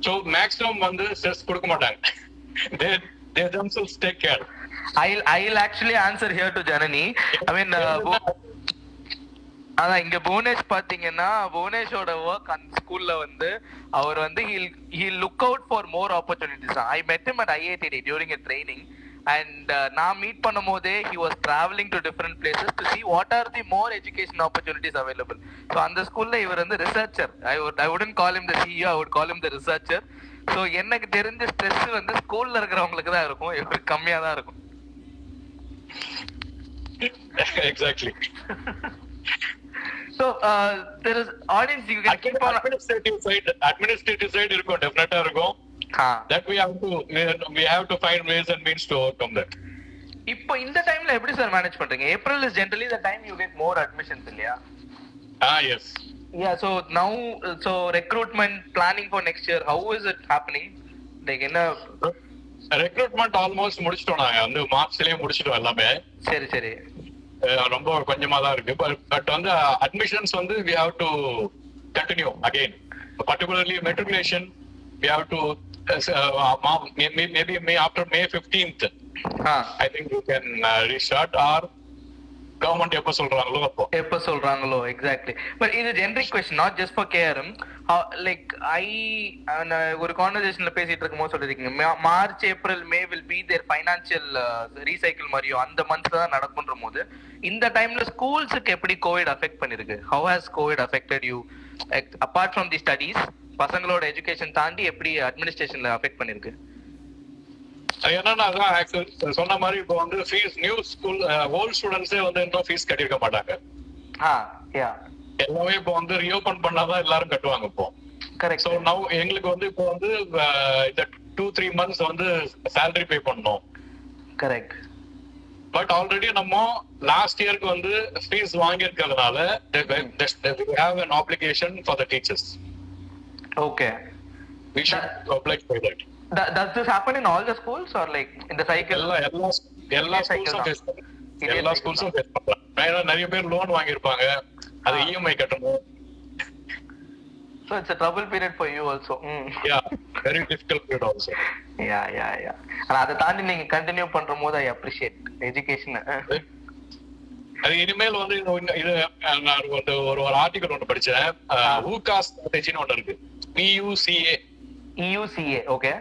so maximum வந்து ஸ்ட்ரெஸ் கொடுக்க மாட்டாங்க. they themselves take care. I'll actually answer here to Janani. I mean அதான் இங்க புவனேஷ் பாத்தீங்கன்னா புவனேஷோட ஒர்க் அந்த ஸ்கூல்ல வந்து அவர் வந்து he'll look out for more opportunities. I met him at IITD during a training and நான் மீட் பண்ணும் போதே he was traveling to different places to see what are the more education opportunities available. so அந்த ஸ்கூல்ல இவர் வந்து researcher. I wouldn't call him the CEO, I would call him the researcher. so எனக்கு தெரிஞ்ச stress வந்து ஸ்கூல்ல இருக்கிறவங்களுக்கு தான் இருக்கும், இவருக்கு கம்மியா தான் இருக்கும். exactly. so there is audience you can keep on administrative side இருக்கும், டெஃபினட்டா இருக்கும். that we have to find ways and means to overcome that. இப்போ இந்த டைம்ல எப்படி சார் மேனேஜ் பண்றீங்க? April is generally the time you get more admissions இல்லையா? Yes. Yeah, so now recruitment planning for next year, how is it happening? like என்ன recruitment almost முடிச்சிட்டோம். நாங்க வந்து மார்ச்லயே முடிச்சிட்டோம் எல்லாமே. சரி ரொம்ப கொஞ்சமா தான் இருக்கு. பட் வந்து அட்மிஷன்ஸ் வந்து we have to continue again, particularly matriculation we have to maybe after May 15th I think you can restart or government எப்ப சொல்றாங்களோ exactly. but இது generic question, not just for KRM. like ஒரு கான்வர்சேஷன்ல பேசிட்டு இருக்கும்போது சொல்லிருக்கீங்க March April May will be their financial recycle மாதிரியோ அந்த months தான் நடக்கும்ன்ற போது இந்த டைம்ல ஸ்கூல்ஸ்க்கு எப்படி கோவிட் அஃபெக்ட் பண்ணிருக்கு? how has covid affected you apart from the studies? பசங்களோட எஜுகேஷன் தாண்டி எப்படி அட்மினிஸ்ட்ரேஷன்ல அஃபெக்ட் பண்ணிருக்கு? என்னன்னா சொன்ன மாதிரி இப்போ வந்து ஃபீஸ் நியூ ஸ்கூல் ஓல்ட் ஸ்டூடெண்ட்ஸே வந்து இன்னும் ஃபீஸ் கட்டிருக்க மாட்டாங்க. எல்லாமே இப்போ வந்து ரீஓபன் பண்ணாதான் எல்லாரும் கட்டுவாங்க இப்போ. கரெக்ட். சோ நவ எங்களுக்கு வந்து இப்போ வந்து இந்த 2-3 months வந்து salary பே பண்ணோம். கரெக்ட். பட் ஆல்ரெடி நம்ம லாஸ்ட் இயருக்கு வந்து ஃபீஸ் வாங்கி இருக்கிறதுனால we have an obligation for the teachers. Okay. We should apply for that. Does this happen in all the schools or like in the cycle? எல்லா ஸ்கூல்ஸும் face பண்றாங்க. நிறைய பேர் loan வாங்கி இருப்பாங்க, அது EMI கட்டணும். So it's a trouble period for you also. Yeah, very difficult period also. Yeah. ஆனா அத தாண்டி நீங்க கண்டினியூ பண்றம்போது I appreciate education. அது இனிமேல் வந்து இது நான் வந்து ஒரு ஆர்டிகல் ஒன்று படிச்சேன். ஊகா ஸ்ட்ராட்டஜின்னு ஒன்று இருக்கு. EUCA. ஓகே.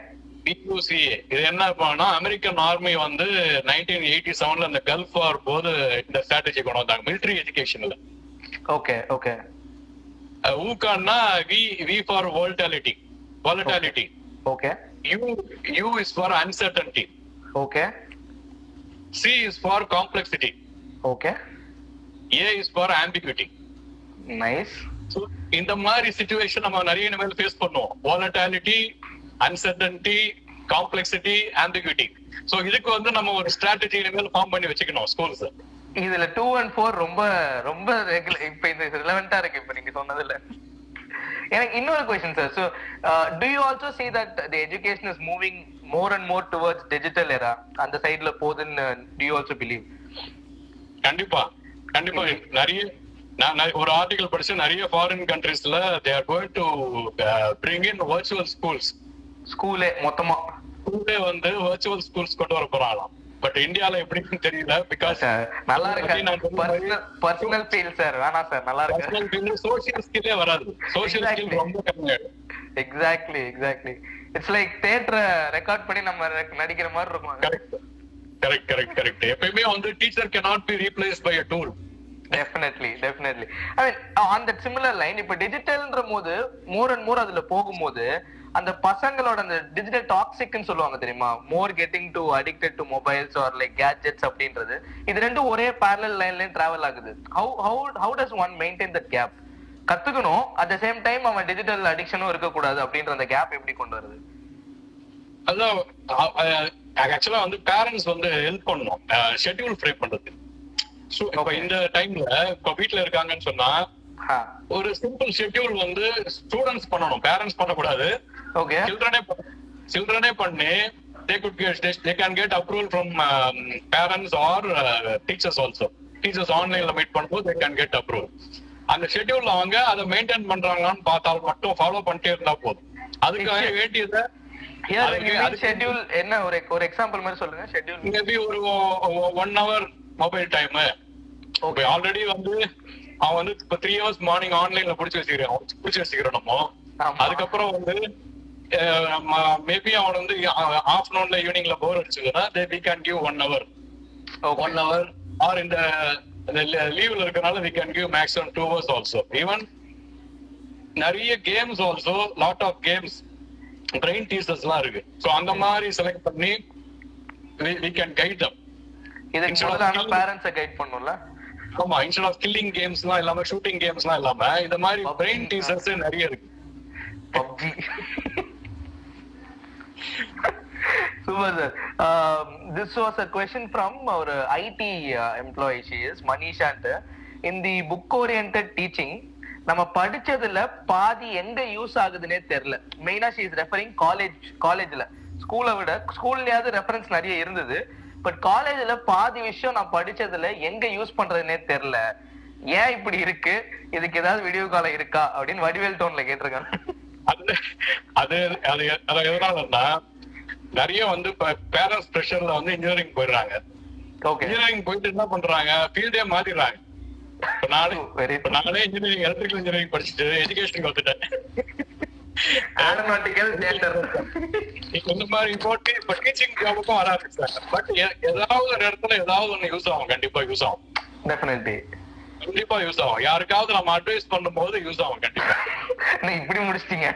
EUCA இது என்ன பண்ணா அமெரிக்கன் ஆர்மி வந்து 1987ல அந்த கல்ஃப் வார் போது இந்த ஸ்ட்ராட்டஜி கொண்டு வந்தாங்க மிலிட்டரி எஜுகேஷன்ல. ஓகே. ஊகான்னா V for volatility. Okay. U is for uncertainty. Okay. C is for complexity. Okay. A is for ambiguity. Nice. So இந்த மாதிரி சிச்சுவேஷன் நம்ம நிறைய இனிமேல் ஃபேஸ் பண்ணுவோம். Volatility, uncertainty, complexity, ஆம்பிகுவிட்டி. சோ இதுக்கு வந்து நம்ம ஒரு ஸ்ட்ராட்டஜி இனிமேல் ஃபார்ம் பண்ணி வச்சுக்கணும் ஸ்கூல்ஸ். இதுல 2 and 4 ரொம்ப ரொம்ப இப்ப இது ரிலவெண்டா இருக்கு இப்ப நீங்க சொன்னதுல. எனக்கு இன்னொரு question sir. So to you also see that the education is moving more and more towards digital era அந்த சைடுல போகுதுன்னு do you also believe? கண்டிப்பா கண்டிப்பா. நிறைய நான் ஒரு ஆர்டிகல் படிச்சு நிறைய foreign கண்ட்ரீஸ்ல they are going to bring in virtual schools. ஸ்கூலே மொத்தமா ஸ்கூலே வந்து virtual schools கொண்டு வர போறாங்களாம். பட் இந்தியால எப்படின்னு தெரியல. பிகாஸ் நல்லா இருக்கு. பர்சனல் ஃபீல் சார் வேணாம் சார். நல்லா இருக்கு. சோஷியல் ஸ்கில்லே வராது. சோஷியல் ஸ்கில் ரொம்ப கம்மியாயிடும். எக்ஸாக்ட்லி இட்ஸ் லைக் தியேட்டரை ரெக்கார்ட் பண்ணி நம்ம நடிக்கிற மாதிரி இருக்கும். கரெக்ட். எப்பயுமே வந்து teacher cannot be replaced by a tool. Definitely. I mean, on that similar line, இப்ப டிஜிட்டல்ன்ற போது more and more அதுல போகும்போது அந்த பசங்களோட அந்த டிஜிட்டல் டாக்ஸிக்னு சொல்லுவாங்க தெரியுமா, more getting to addicted to mobiles or like gadgets அப்படின்றது, இது ரெண்டும் ஒரே parallel லைன்லயே டிராவல் ஆகுது. how does one maintain that gap? கத்துக்கணும், at the same time அவன் டிஜிட்டல் அடிக்ஷனும் இருக்கக்கூடாது அப்படின்ற அந்த கேப் எப்படி கொண்டு வருது? அதான் ஆக்சுவலா வந்து பேரண்ட்ஸ் வந்து ஹெல்ப் பண்ணணும் ஷெட்யூல் ஃப்ரேம் பண்றது. இப்ப இந்த டைம்ல இப்ப வீட்டுல இருக்காங்கன்னு சொன்னா ஒரு சிம்பிள் ஷெட்யூல் வந்து ஸ்டூடெண்ட்ஸ் பண்ணணும், பேரண்ட்ஸ் பண்ணக்கூடாது. ஓகே, சில்ட்ரனே பண்ணி they can get approval from parents or teachers also. Teachers ஆன்லைன்ல மீட் பண்ணும்போது they can get approval. அந்த ஷெட்யூல்ல அவங்க அதை மெயின்டைன் பண்றாங்களான்னு பார்த்தால் மட்டும் ஃபாலோ பண்ணிட்டே இருந்தா போதும். அதுக்காக வேண்டியதை ஷெட்யூல் என்ன ஒரு எக்ஸாம்பிள் மாதிரி சொல்லுங்க. ஷெட்யூல் மேபி ஒரு 1 hour mobile time. Okay, already வந்து அவன் வந்து இப்ப 3 hours மார்னிங் ஆன்லைன்ல புடிச்சு வச்சுக்கிறோம் நம்ம. அதுக்கப்புறம் வந்து மேபி அவன் வந்து ஆஃப்டர்நூன்ல ஈவினிங்ல போர் அடிச்சுதுன்னா we can give 1 hour or இந்த லீவ்ல இருக்கனால we can give maximum 2 hours also. Even நிறைய games also, lot of games brain teasers எல்லாம் இருக்கு. சோ அந்த மாதிரி செலக்ட் பண்ணி we can guide them. இதுக்கு முதல்ல பேரண்ட்ஸ் கைட் பண்ணனும்ல. ஆமா, இன்ஸ்டெட் ஆஃப் கில்லிங் கேம்ஸ்லாம் இல்லாம ஷூட்டிங் கேம்ஸ்லாம் இல்லாம இந்த மாதிரி பிரெயின் டீசர்ஸ் நிறைய இருக்கு. PUBG. Super sir. This was a question from our IT employee. She is Manisha. In the book oriented teaching, நம்ம படிச்சதுல பாதி எங்க யூஸ் ஆகுதுன்னே தெரியல. மெயினா she is referring காலேஜ்ல. ஸ்கூலை விட ஸ்கூல்லயாவது ரெஃபரன்ஸ் நிறைய இருந்தது, பட் காலேஜ்ல பாதி விஷயம் நான் படிச்சதுல எங்க யூஸ் பண்றதுன்னே தெரியல. ஏன் இப்படி இருக்கு, இதுக்கு ஏதாவது வீடியோ கால இருக்கா அப்படின்னு வடிவேல் டோன்ல கேட்டிருக்காங்க. அது எதனாலன்னா நிறைய வந்து பேரண்ட்ஸ் பிரஷர்ல வந்து இன்ஜினியரிங் போயிடுறாங்க. இன்ஜினியரிங் போயிட்டு என்ன பண்றாங்க, ஃபீல்டே மாத்திடுறாங்க. நானே இன்ஜினியரிங் எலக்ட்ரிக்கல் இன்ஜினியரிங் படிச்சுட்டு எஜுகேஷனுக்கு வந்துட்டேன். இந்த மாதிரி போட்டு இப்ப டீச்சிங் ஜாபுக்கும் வர ஆரம்பிச்சாங்க. பட் ஏதாவது ஒரு இடத்துல ஏதாவது ஒண்ணு யூஸ் ஆகும், கண்டிப்பா யூஸ் ஆகும். கண்டிப்பா யூஸ் ஆகும். யாருக்காவது நம்ம அட்வைஸ் பண்ணும் போது யூஸ் ஆகும் கண்டிப்பா. இப்படி முடிச்சிட்டீங்க.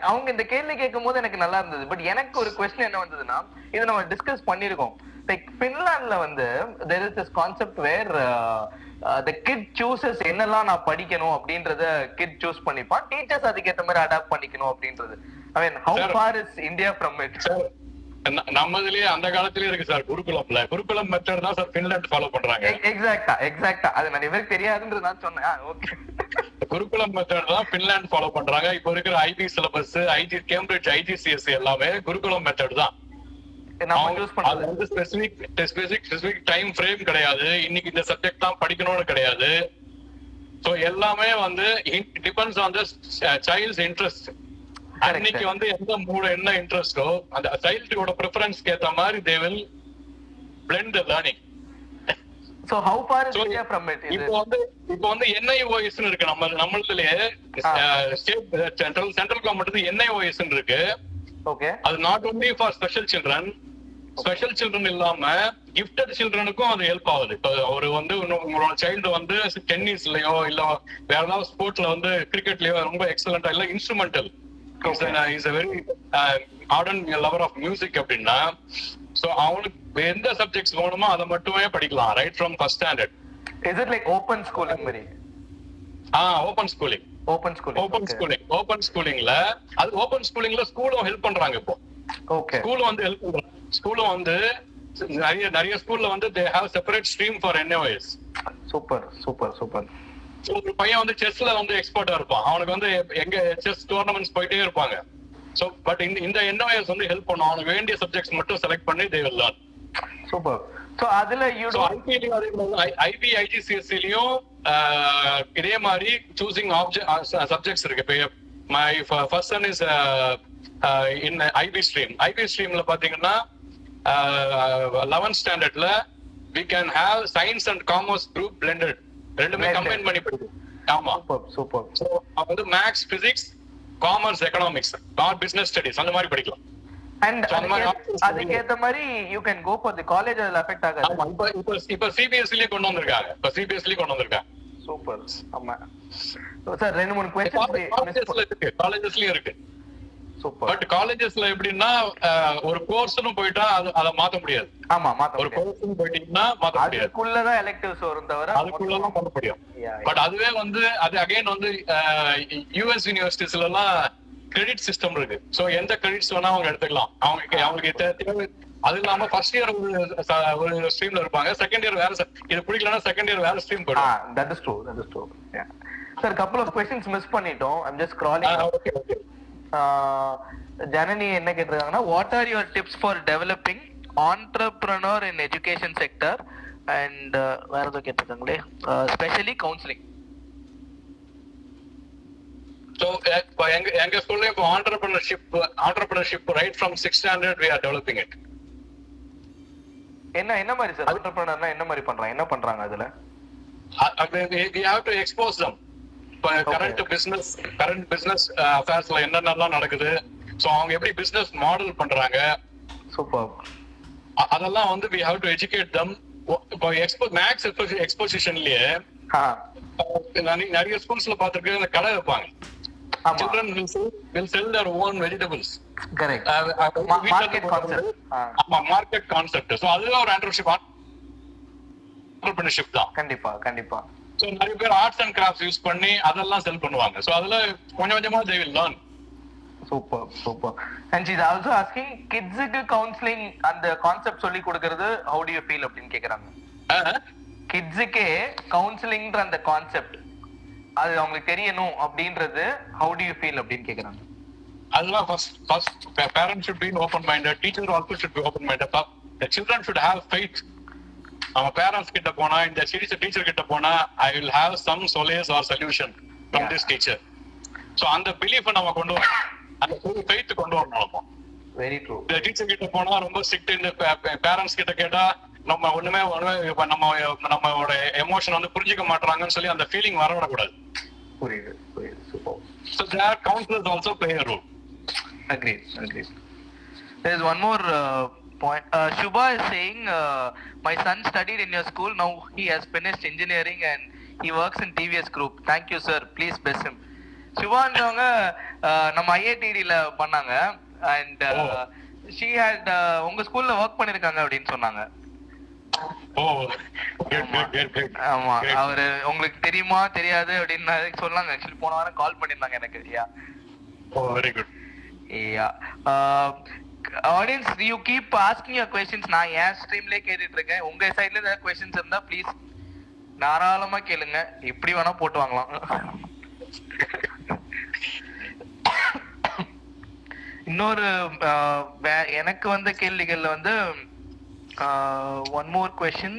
அவங்க இந்த கேள்வி கேட்கும் போது எனக்கு நல்லா இருந்தது. பட் எனக்கு ஒரு क्वेश्चन என்ன வந்ததுன்னா, இது நம்ம டிஸ்கஸ் பண்ணிருக்கோம். லைக் பின்லாண்ட்ல வந்து there is this concept where the kid chooses என்னெல்லாம் நான் படிக்கணும் அப்படின்றத kid choose பண்ணிப்பான், டீச்சர்ஸ் அதுக்கு ஏத்த மாதிரி அடாப்ட் பண்ணிக்கணும் அப்படின்றது. I mean, how far is India from it? நம்மதுலயே அந்த காலத்திலேயே இருக்கு சார் குருகுலம் மெத்தட் தான் சார் பின்லாண்ட் ஃபாலோ பண்றாங்க. எக்ஸாக்ட்டா அது நிறைய பேருக்கு தெரியாதுன்றது நான் சொன்னேன். ஓகே, குருகுலம் மெத்தட் தான் பின்லாண்ட் ஃபாலோ பண்றாங்க. இப்போ இருக்கிற ஐபி சிலபஸ், கேம்பிரிட்ஜ் ஐஜிசிஎஸ்சி எல்லாமே குருகுலம் மெத்தட் தான். ஸ்பெசிபிக் டைம் ஃப்ரேம் கிடையாது, இன்னைக்கு இந்த சப்ஜெக்ட் தான் படிக்கணும்னு கிடையாது. சோ எல்லாமே வந்து depends on the child's interest. அன்னைக்கு வந்து எந்த மூட என்ன இன்ட்ரெஸ்டோ அந்த சைல்டோட பிரெஃபரன்ஸ்க்கு ஏத்த மாதிரி they will blend the learning. So how far is India from it? இப்போ வந்து NIOS ன்னு இருக்கு. நம்மளதுலயே சென்ட்ரல் கவர்மெண்ட் NIOS ன்னு இருக்கு. ஓகே, அது not only for special children இல்லாம கிஃப்டட் சில்ட்ரனுக்கும் அது ஹெல்ப் ஆகுது. இப்போ அவரு வந்து உங்களோட சைல்டு வந்து டென்னிஸ்லயோ இல்ல வேற ஏதாவது ஸ்போர்ட்ஸ்ல வந்து கிரிக்கெட்லயோ ரொம்ப எக்ஸலண்டா இல்ல instrumental is a very ardent lover of music அப்படின்னா, சோ அவனுக்கு எந்த சப்ஜெக்ட்ஸ் வேணுமோ அதை மட்டுமே படிக்கலாம் right from first standard. Is it like open schooling மாதிரி? ஓபன் ஸ்கூலிங்ல அது ஓபன் ஸ்கூலிங்ல ஸ்கூலும் ஹெல்ப் பண்றாங்க. இப்போ ஸ்கூலும் வந்து ஹெல்ப் பண்றாங்க. ஸ்கூலும் வந்து நிறைய ஸ்கூல்ல வந்து they have separate stream for NIOS. Super super super. ஒரு பையன் வந்து செஸ்ல வந்து எக்ஸ்பர்ட்டா இருப்பான், அவனுக்கு வந்து எங்க செஸ் டோர்னமெண்ட்ஸ் போயிட்டே இருப்பாங்க. சோ பட் இந்த NOIS வந்து ஹெல்ப் பண்ணும், அவனுக்கு வேண்டிய சப்ஜெக்ட்ஸ் மட்டும் செலக்ட் பண்ணி they will learn. Super. So அதுல யூ ஸோ ஐபிலையும் அதே மாதிரி ஐபி ஐஜிசிஎஸ்சிலையும் இதே மாதிரி சூசிங் சப்ஜெக்ட்ஸ் இருக்கு. இப்போ my first son is in IB stream. IB ஸ்ட்ரீம்ல பாத்தீங்கன்னா 11th ஸ்டாண்டர்ட்ல we can have science and commerce group blended, ரெண்டுமே கம்பைன் பண்ணி படிக்கும். ஆமா சூப்பர் சூப்பர். சோ வந்து maths, physics, commerce, economics, not business studies அந்த மாதிரி படிக்கலாம். அண்ட் அதுக்கேத்த மாதிரி you can go for the college. அதுல அஃபெக்ட் ஆகாது. ஆமா, இப்ப சிபிஎஸ்சிலயே கொண்டு வந்திருக்காங்க. சூப்பர். ஆமா சார், 2-3 क्वेश्चंस காலேஜஸ்லயும் இருக்கு. சூப்பர். பட் காலேஜஸ்ல எப்படின்னா ஒரு கோர்ஸ்னு போயிட்டா அத மாத்த முடியாது. ஆமா மாத்த ஒரு முடியாது. கோர்ஸ்னு போயிட்டீங்கன்னா மாத்த முடியாது. அதுக்குள்ள தான் எலெக்டிவ்ஸ் வரும் தவிர அதுக்குள்ள தான் பண்ண முடியும். பட் அதுவே வந்து அது அகைன் வந்து யுஎஸ் யூனிவர்சிட்டிஸ்ல எல்லாம் கிரெடிட் சிஸ்டம் இருக்கு. சோ எந்த கிரெடிட்ஸ் வேணா அவங்க எடுத்துக்கலாம். அவங்களுக்கு தேவை. அது இல்லாம ஃபர்ஸ்ட் இயர் ஒரு ஸ்ட்ரீம்ல இருப்பாங்க, செகண்ட் இயர் வேற, இது பிடிக்கலன்னா செகண்ட் இயர் வேற ஸ்ட்ரீம் போயிடும். that is true. Sir couple of questions miss பண்ணிட்டோம். I'm just scrolling. Okay. Janani என்ன கேட்டிருக்காங்கன்னா, what are your tips for developing entrepreneur in education sector and வேற ஏதோ கேட்டிருக்காங்களே, especially counseling. So எங்க ஸ்கூல்ல இப்போ entrepreneurship right from 6th standard we are developing it. என்ன மாதிரி sir entrepreneurனா என்ன மாதிரி பண்றாங்க, என்ன பண்றாங்க அதுல? We have to expose them. Current business அஃபேர்ஸ்ல என்னென்னலாம் நடக்குது, சோ அவங்க எப்படி பிசினஸ் மாடல் பண்றாங்க, சூப்பர். அதெல்லாம் வந்து we have to educate them. இப்போ மேக்ஸ் எக்ஸ்போசிஷன்லயே நிறைய ஸ்கூல்ஸ்ல பாத்துருக்கேன், இந்த கடை வைப்பாங்க. Children will sell their own vegetables. Correct. Market concept. So அதுல ஒரு entrepreneurship தான். கண்டிப்பா. So நிறைய பேர் ஆர்ட்ஸ் அண்ட் கிராஃப்ட்ஸ் யூஸ் பண்ணி அதெல்லாம் செல் பண்ணுவாங்க. சோ அதுல கொஞ்சமா they will learn. Super. And she's also asking, kids க்கு counseling அந்த கான்செப்ட் சொல்லி கொடுக்கிறது how do you feel அப்படினு கேக்குறாங்க. kids க்கு counselingன்ற அந்த கான்செப்ட் அது அவங்களுக்கு தெரியணும் அப்படின்றது how do you feel அப்படின்னு கேக்குறாங்க. அதெல்லாம் first parents should be open minded, teacher also should be open minded. The children should have faith. நம்ம பேரண்ட்ஸ் கிட்ட போனா, இந்த டீச்சர் கிட்ட போனா, I will have some solace or solution from this teacher. So அந்த பிலீஃப் நம்ம கொண்டு வரணும், அந்த ஃபெய்த் கொண்டு வரணும். Very true. இந்த டீச்சர் கிட்ட போனா ரொம்ப ஸ்ட்ரிக்ட், இந்த பேரண்ட்ஸ் கிட்ட கேட்டா நம்ம ஒண்ணுமே நம்மளோட எமோஷன் வந்து புரிஞ்சுக்க மாட்டாங்கன்னு சொல்லி அந்த ஃபீலிங் வரக்கூடாது. புரியுது. Super. So there counselors also play a role. Agreed. There is one more point. Shubha is saying, my son studied in your school, now he has finished engineering and he works in TVS group. Thank you sir, please bless him. Shubhaன்றவங்க நம்ம IITD ல பண்ணாங்க and she had உங்க ஸ்கூல்ல work பண்ணிருக்காங்க அப்படின்னு சொன்னாங்க. ஆமா, அவரு உங்களுக்கு தெரியுமா தெரியாது அப்படின்னு சொன்னாங்க. ஆக்சுவலி போன வாரம் கால் பண்ணிருந்தாங்க எனக்கு. Very good. Audience, you keep asking your questions. நான் ஏன் ஸ்ட்ரீம்லயே கேட்டுட்டு இருக்கேன். உங்க சைடுல ஏதாவது क्वेश्चंस இருந்தா ப்ளீஸ் தாராளமா கேளுங்க, இப்படி வேணா போட்டு வாங்கலாம். இன்னொரு எனக்கு வந்த கேள்விகள்ல வந்து one more question.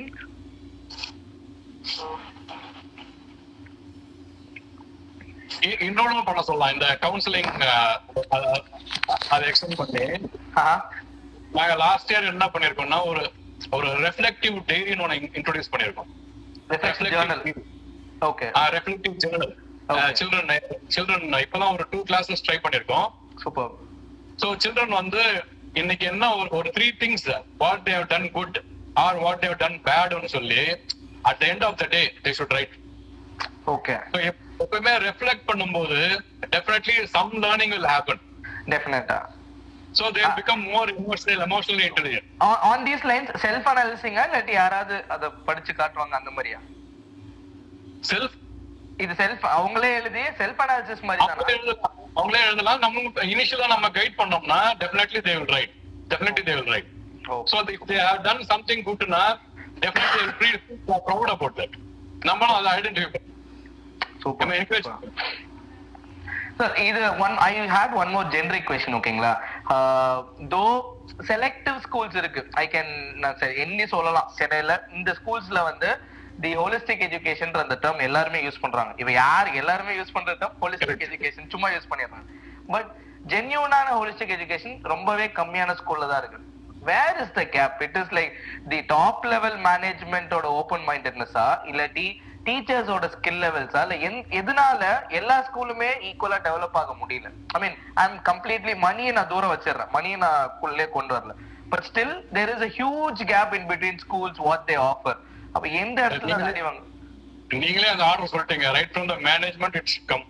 இன்னொன்னு பண்ண சொல்லலாம், இந்த கவுன்சிலிங் அதை எக்ஸ்டெண்ட் பண்ணி நாங்க லாஸ்ட் இயர் என்ன பண்ணிருக்கோம்னா ஒரு ரெஃப்ளெக்டிவ் டைரின்னு ஒன்னு இன்ட்ரோடியூஸ் பண்ணிருக்கோம். ரெஃப்ளெக்டிவ் ஜர்னல் சில்ட்ரன் இப்பதான் ஒரு 2 classes ட்ரை பண்ணிருக்கோம். சூப்பர். சோ சில்ட்ரன் வந்து இன்னைக்கு என்ன ஒரு 3 things what they have done good or what they have done bad னு சொல்லி at the end of the day they should write. Okay. So எப்பவுமே reflect பண்ணும்போது definitely some learning will happen. Definitely. So they become more emotionally intelligent. On these lines self analyzing இல்ல யாராவது அத படிச்சு காட்டுவாங்க அந்த மாதிரியா? செல்ஃப் இது செல்ஃப் அவங்களே எழுதி செல்ஃப் அனாலிசிஸ் மாதிரி தானா? அவங்களே எழுதலாம். நம்ம இனிஷியலா நம்ம கைட் பண்ணோம்னா definitely they will write. So if they have done something good na definitely they will feel proud about that. நம்மளும் அதை ஐடென்டிஃபை சூப்பர் என்கரேஜ். சார் இது I had one more generic question, ஓகேங்களா? தோ செலக்டிவ் ஸ்கூல்ஸ் இருக்கு, நான் சரி எண்ணி சொல்லலாம். சென்னையில இந்த ஸ்கூல்ஸ்ல வந்து தி ஹோலிஸ்டிக் எஜுகேஷன் அந்த டேர்ம் எல்லாருமே யூஸ் பண்றாங்க. இவ எல்லாருமே யூஸ் பண்ற டேர்ம் ஹோலிஸ்டிக் எஜுகேஷன் சும்மா யூஸ் பண்ணிடுறாங்க. பட் ஜென்யூனான ஹோலிஸ்டிக் எஜுகேஷன் ரொம்பவே கம்மியான ஸ்கூல்ல தான் இருக்கு. Where is the gap? It is like the top level management ஓட open mindedness இல்லாட்டி டீச்சர்ஸ் ஓட ஸ்கில் லெவல்ஸா இல்ல எதனால எல்லா ஸ்கூலுமே ஈக்குவலா டெவலப் ஆக முடியல? ஐ மீன் ஐ எம் கம்ப்ளீட்லி மணியை நான் தூரம் வச்சிடுறேன், மணியை நான் உள்ளே கொண்டு வரல. But still there is a huge gap in between schools what they offer. அப்ப எந்த இடத்துல அடிவாங்க? நீங்களே அந்த ஆர்டர் சொல்லிட்டீங்க, right from the management it should come.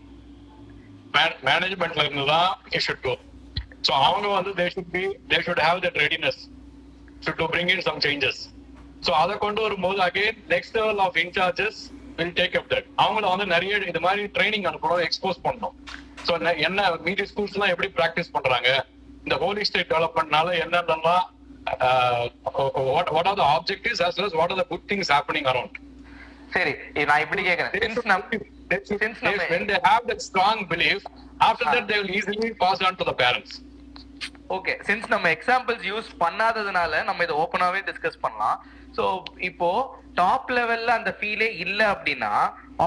மேனேஜ்மெண்ட்ல இருந்து தான் இட் ஷுட் கோ. So அவங்க வந்து they should have that readiness to bring in some changes. So அதை கொண்டு வரும்போது again next level of in charges will take up that. அவங்கள வந்து நிறைய இந்த மாதிரி ட்ரைனிங் அனுப்பணும், எக்ஸ்போஸ் பண்ணணும். ஸோ என்ன மீதி ஸ்கூல்ஸ் எல்லாம் எப்படி ப்ராக்டிஸ் பண்றாங்க, இந்த ஹோலிஸ்டிக் டெவலப்மெண்ட்னால என்னென்னலாம் what are the objectives as well as what are the good things happening around. சரி, நான் இப்படி கேக்குறேன். When they have that strong belief, after that they will easily pass on to the parents. Okay, since நம்ம examples use பண்ணாததுனால நம்ம இதை ஓப்பனாவே discuss பண்ணலாம். So இப்போ top லெவல்ல அந்த ஃபீலே இல்லை அப்படின்னா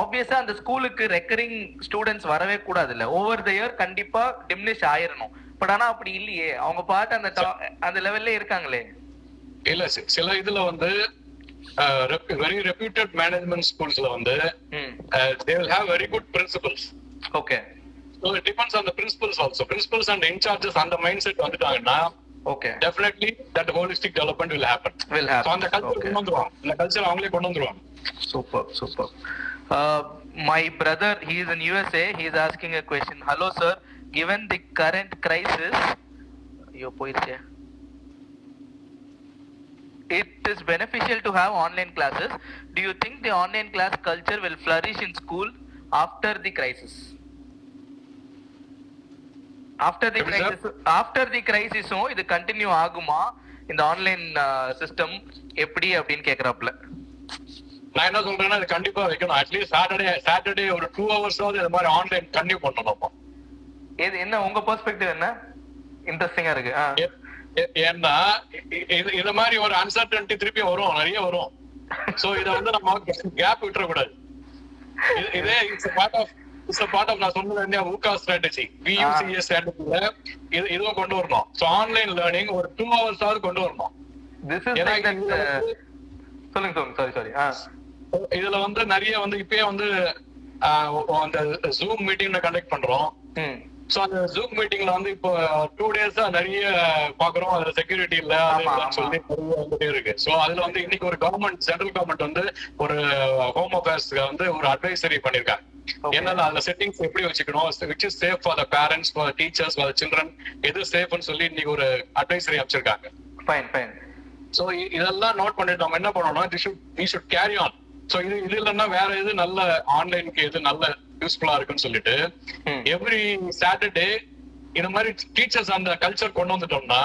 ஆப்வியஸா அந்த ஸ்கூலுக்கு ரெக்கரிங் ஸ்டூடெண்ட்ஸ் வரவே கூடாது இல்ல, ஓவர் த இயர் கண்டிப்பா டிமினிஷ் ஆயிரணும். பட் ஆனா அப்படி இல்லையே, அவங்க பாட்டு அந்த லெவல்ல இருக்காங்களே. இல்ல சில இதுல வந்து very reputed management schools la வந்து they will have very good principals. Okay. So it depends on the principals also. Principals and in charges and the mindset வந்துட்டாங்கன்னா okay, definitely that holistic development will happen. So அந்த culture கொண்டு வந்துருவாங்க, அந்த culture அவங்களே கொண்டு வந்துருவாங்க. Super. My brother, he is in USA, he is asking a question. Hello sir, given the current crisis, it is beneficial to have online classes. Do you think the online class culture will flourish in school after the crisis? After the crisis இது continue ஆகுமா இந்த online system எப்படி அப்படின்னு கேக்குறாப்ல. நான் என்ன சொல்றேன்னா இது கண்டிப்பா வைக்கணும். அட்லீஸ்ட் சாட்டர்டே ஒரு 2 hours இந்த மாதிரி ஆன்லைன் கண்டினியூ பண்ணணும். இது என்ன உங்க பெர்ஸ்பெக்டிவ் என்ன? இன்ட்ரெஸ்டிங்கா இருக்கு. ஏன்னா இது மாதிரி ஒரு அன்சர்டனிட்டி திருப்பி வரும், நிறைய வரும். சோ இத வந்து நம்ம கேப் விட்டுற கூடாது. இதே இட்ஸ் பார்ட் ஆஃப் நான் சொன்னது ஊகா ஸ்ட்ராட்டஜி, VUCA ஸ்ட்ராட்டஜில இதுவும் கொண்டு வரணும். சோ ஆன்லைன் லேர்னிங் ஒரு 2 hours ஆவது கொண்டு வரணும். சொல்லுங்க சாரி. இதுல வந்து நிறைய வந்து இப்பயே வந்து அந்த ஜூம் மீட்டிங் கண்டக்ட் பண்றோம். சோ அந்த ஜூம் மீட்டிங்ல வந்து இப்போ 2 days நிறைய பாக்குறோம், அதுல செக்யூரிட்டி இல்ல சொல்லி வந்துட்டே இருக்கு. சோ அதுல வந்து இன்னைக்கு ஒரு சென்ட்ரல் கவர்மெண்ட் வந்து ஒரு ஹோம் அஃபேர்ஸ்க்கு வந்து ஒரு அட்வைசரி பண்ணிருக்காங்க. என்னன்னா அந்த செட்டிங்ஸ் எப்படி வச்சுக்கணும், which is safe for the parents, for the teachers, for the children, எது சேஃப்னு சொல்லி இன்னைக்கு ஒரு அட்வைசரி அமைச்சிருக்காங்க. ஃபைன். சோ இதெல்லாம் நோட் பண்ணிட்டு நம்ம என்ன பண்ணணும், we should carry on. So இது இல்லைன்னா வேற எது நல்ல ஆன்லைனுக்கு எது நல்ல யூஸ்ஃபுல்லா இருக்குன்னு சொல்லிட்டு எவ்ரி சாட்டர்டே இந்த மாதிரி டீச்சர்ஸ் அந்த கல்ச்சர் கொண்டு வந்துட்டோம்னா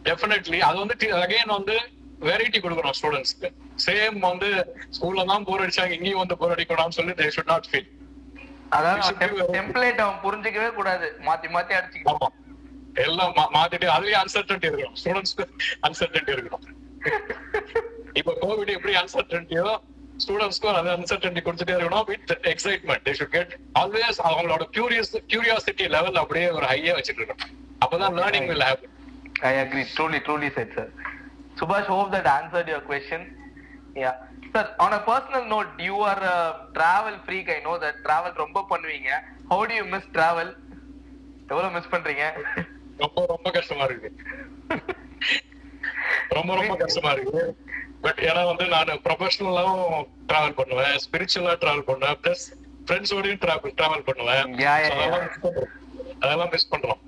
டெஃபினெட்லி அது வந்து அகைன் வந்து வெரைட்டி கொடுக்கணும் ஸ்டூடெண்ட்ஸ்க்கு. சேம் வந்து ஸ்கூல்ல தான் போர் அடிச்சாங்க இங்கேயும் வந்து போர் அடிக்கணும்னு சொல்லி they should not feel. அதாவது டெம்ப்ளேட் அவன் புரிஞ்சிக்கவே கூடாது, மாத்தி அடிச்சுக்கணும். எல்லாம் மாத்திட்டு அதுலயே அன்சர்டனிட்டி இருக்கணும், ஸ்டூடெண்ட்ஸ்க்கு அன்சர்டனிட்டி இருக்கணும். இப்ப கோவிட் எப்படி அன்சர்டனிட்டியோ ஸ்டூடெண்ட்ஸ்க்கும் அது அன்சர்டனிட்டி கொடுத்துட்டே இருக்கணும் with excitement. they should get always அவங்களோட curiosity level அப்படியே ஒரு ஹையா வச்சிட்டு இருக்கணும். அப்பதான் learning will happen. I agree, truly said sir. Subhash, hope that answered your question. Yeah sir, on a personal note, you are a travel freak, I know that. Travel ரொம்ப பண்ணுவீங்க. How do you miss travel? எவ்வளவு miss பண்றீங்க? ரொம்ப கஷ்டமா இருக்கு. ரொம்ப கஷ்டமா இருக்கு. பட் ஏன்னா வந்து நான் ப்ரொஃபஷனலாவும் டிராவல் பண்ணுவேன், ஸ்பிரிச்சுவலா டிராவல் பண்ணுவேன், பிளஸ் ஃப்ரெண்ட்ஸோடயும் டிராவல் பண்ணுவேன். அதெல்லாம் மிஸ் பண்றோம்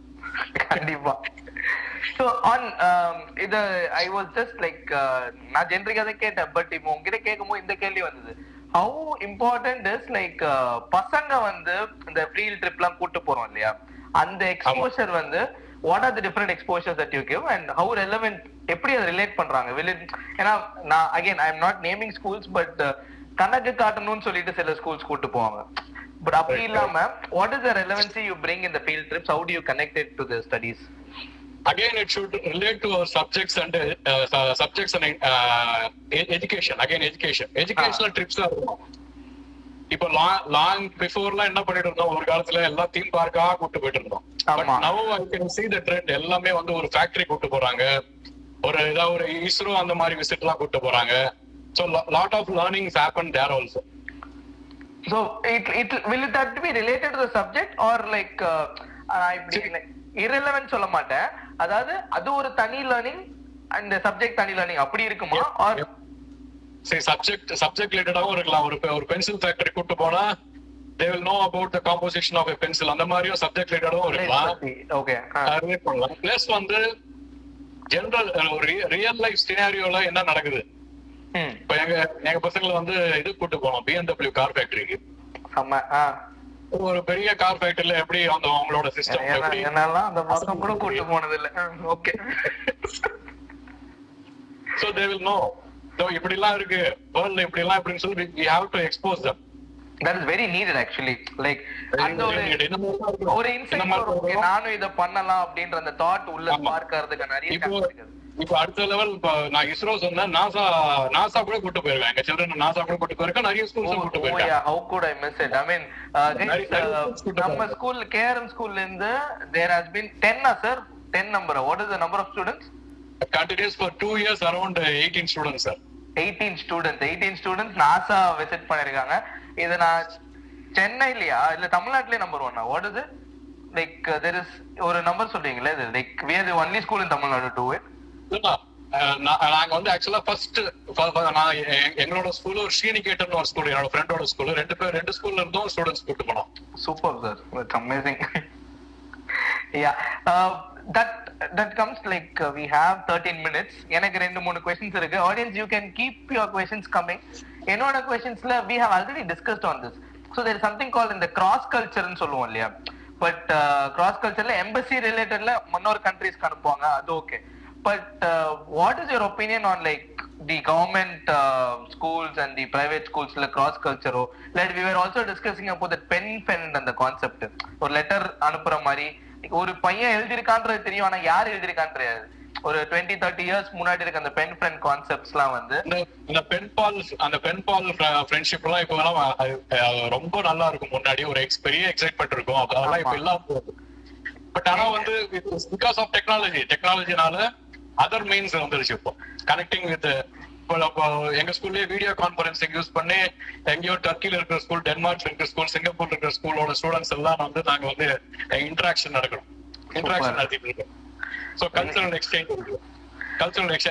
கண்டிப்பா. So on இது I was just like நான் ஜெனரிக்கா தான் கேட்டேன், பட் இப்போ உங்ககிட்ட கேட்கும்போது இந்த கேள்வி வந்தது. How important is like பசங்க வந்து இந்த ஃபீல்ட் ட்ரிப்லாம் கூட்டு போறோம் இல்லையா, அந்த எக்ஸ்போஷர் வந்து what are the different exposures that you give and how relevant எப்படி அதை ரிலேட் பண்றாங்க? ஏன்னா நான் again I am not naming schools, but கணக்கு காட்டணும்னு சொல்லிட்டு சில ஸ்கூல்ஸ் கூட்டு போவாங்க. பட் அப்படி இல்லாம what is the relevancy you bring in the field trips? How do you connect it to the studies? Again, it should relate to our subjects and education. Again, educational trips are இப்போ long பிஃபோர்லாம் என்ன பண்ணிட்டு இருந்தோம், ஒரு காலத்துல எல்லாம் theme பார்க்கா கூட்டு போயிட்டு இருந்தோம். பட் நவ ஐ கேன் see the trend. எல்லாமே வந்து ஒரு ஃபேக்டரி கூட்டு போறாங்க, ஏதாவது ஒரு இஸ்ரோ அந்த மாதிரி விசிட் எல்லாம் கூட்டு போறாங்க. So lot of learnings happen there also. So it will that be related to the subject or like irrelevant சொல்ல மாட்டேன், அதாவது அது ஒரு தனி லேர்னிங் அந்த சப்ஜெக்ட் தனி லேர்னிங் அப்படி இருக்குமா? or சரி சப்ஜெக்ட் ரிலேட்டடாவும் இருக்கலாம். ஒரு பென்சில் ஃபேக்டரி கூட்டு போனா they will know about the composition of a pencil. அந்த மாதிரியும் சப்ஜெக்ட் ரிலேட்டடாவும் இருக்கலாம். ஓகே, ரிலேட் பண்ணலாம். பிளஸ் வந்து ஜெனரல் ஒரு ரியல் லைஃப் சினாரியோல என்ன நடக்குது. இப்ப எங்க பசங்களை வந்து இது கூட்டு போனோம் BMW கார் ஃபேக்டரிக்கு. ஒரு பெரிய கார் ஃபேக்டரியில எப்படி வந்து அவங்களோட சிஸ்டம் எப்படி என்னெல்லாம் அந்த பக்கம் கூட கூட்டு போனது இல்ல. Okay, so they will know. So இப்படி எல்லாம் இருக்கு வேர்ல்ட்ல, இப்படி எல்லாம் இப்படின்னு சொல்லி we have to expose them. That is very needed actually. Like அந்த ஒரு இன்சைட் ஓகே நானும் இத பண்ணலாம் அப்படின்ற அந்த தாட் உள்ள பார்க்கிறதுக்கு நிறைய சான்ஸ் இருக்கு. இப்போ அடுத்த லெவல் நான் இஸ்ரோ சொன்னா நாசா கூட கூட்டு போயிருக்கேன். எங்க சில்ட்ரன் நாசா கூட கூட்டு போயிருக்கேன். நிறைய ஸ்கூல்ஸ் கூட்டு போயிருக்கேன். How could I miss it? I mean நம்ம ஸ்கூல் KRM ஸ்கூல்ல இருந்து there has been 10 sir 10 number. What is the number of students? Continuous for 2 years around 18 students sir. 18 students NASA visit பண்ணிருக்காங்க. இது நான் சென்னையிலயா இல்ல தமிழ்நாட்டிலே number 1? What is it? Like there is ஒரு number சொல்றீங்களே, like we are the only school in Tamil Nadu to do it. நாங்க வந்து ஆக்சுவலா ஃபர்ஸ்ட் எங்களோட ஸ்கூல் ஒரு ஸ்ரீனிகேட்டன் ஒரு ஸ்கூல், என்னோட ஃப்ரெண்டோட ஸ்கூல், ரெண்டு ஸ்கூல்ல இருந்தும் ஸ்டூடண்ட்ஸ் கூட்டு போனோம். Super sir, it's amazing. Yeah, that comes like we have 13 minutes. எனக்கு 2-3 questions இருக்கு. Audience, you can keep your questions coming. என்னோட questionsல we have already discussed on this. So there is something called in the cross culture ன்னு சொல்லுவோம் இல்லையா? But cross cultureல embassy relatedல மன்னொரு countries அனுப்புவாங்க, அது okay. But what is your opinion on like the government schools and the private schools la cross culture? Like we were also discussing about the pen friend and the concept. ஒரு letter அனுப்புற மாதிரி ஒரு பையன் எழுதிருக்கான்றது தெரியும், ஆனா யார் எழுதிருக்கான்னு தெரியாது. ஒரு 20-30 இயர்ஸ் முன்னாடி இருக்க அந்த பென் ஃப்ரெண்ட் கான்செப்ட்ஸ்லாம் வந்து இந்த பென் பால் ஃப்ரெண்ட்ஷிப் எல்லாம் இப்ப ரொம்ப நல்லா இருக்கும். முன்னாடி ஒரு பெரிய எக்ஸைட்மெண்ட் இருக்கும், அதெல்லாம் இப்ப எல்லாம் போகுது. பட் ஆனா வந்து பிகாஸ் ஆஃப் டெக்னாலஜினால அதர் மீன்ஸ் வந்துருச்சு. இப்போ கனெக்டிங் வித் எங்க ஸ்கூல்லயே வீடியோ கான்பரன்சிங் யூஸ் பண்ணி எங்கேயோ டர்க்கில இருக்கிற ஸ்கூல், டென்மார்க்ல இருக்கிற ஸ்கூல், சிங்கப்பூர்ல இருக்கிற ஸ்கூலோட ஸ்டூடெண்ட்ஸ் எல்லாம் வந்து நாங்க வந்து இன்டராக்ஷன் நடத்திட்டு இருக்கோம். ஸோ கல்ச்சரல் எக்ஸ்சேஞ்ச்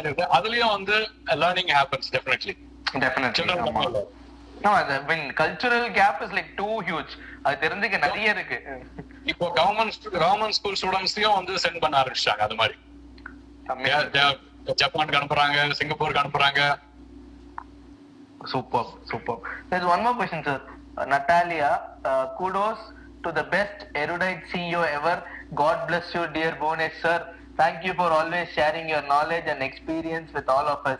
இருக்கு. அதுலயும் வந்து learning happens definitely. Cultural gap is like too huge. அது தெரிஞ்சுக்க நிறைய இருக்கு. இப்போ கவர்மெண்ட் ஸ்கூல் ஸ்டூடெண்ட்ஸையும் வந்து சென்ட் பண்ண ஆரம்பிச்சிட்டாங்க. அது மாதிரி ஜப்பானுக்கு அனுப்புறாங்க, சிங்கப்பூருக்கு அனுப்புறாங்க. Super. There's one more question, sir. Natalia, kudos to the best erudite CEO ever. God bless you, dear Bhunesh sir. Thank you for always sharing your knowledge and experience with all of us.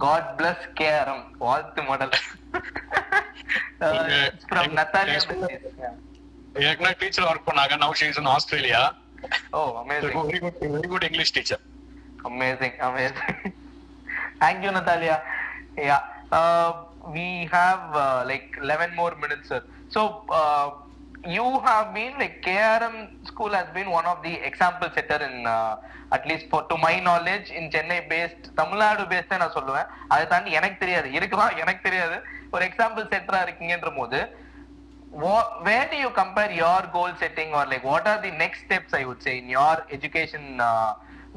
God bless KRM. வாழ்த்து model. From Natalia. ஏற்கனவே teacher work பண்ணாங்க. Now she is in Australia. Oh, amazing. Very good English teacher. Amazing. Thank you, Natalia. Yeah, we have like 11 more minutes, sir. So you have been like KRM school has been one of the example setter in at least to my knowledge in Chennai based, Tamil Nadu based நான் சொல்லுவேன். அதை தாண்டி எனக்கு தெரியாது ஒரு example செட்டரா இருக்கீங்கன்றபோது where do you compare your goal setting or like what are the next steps I would say in your education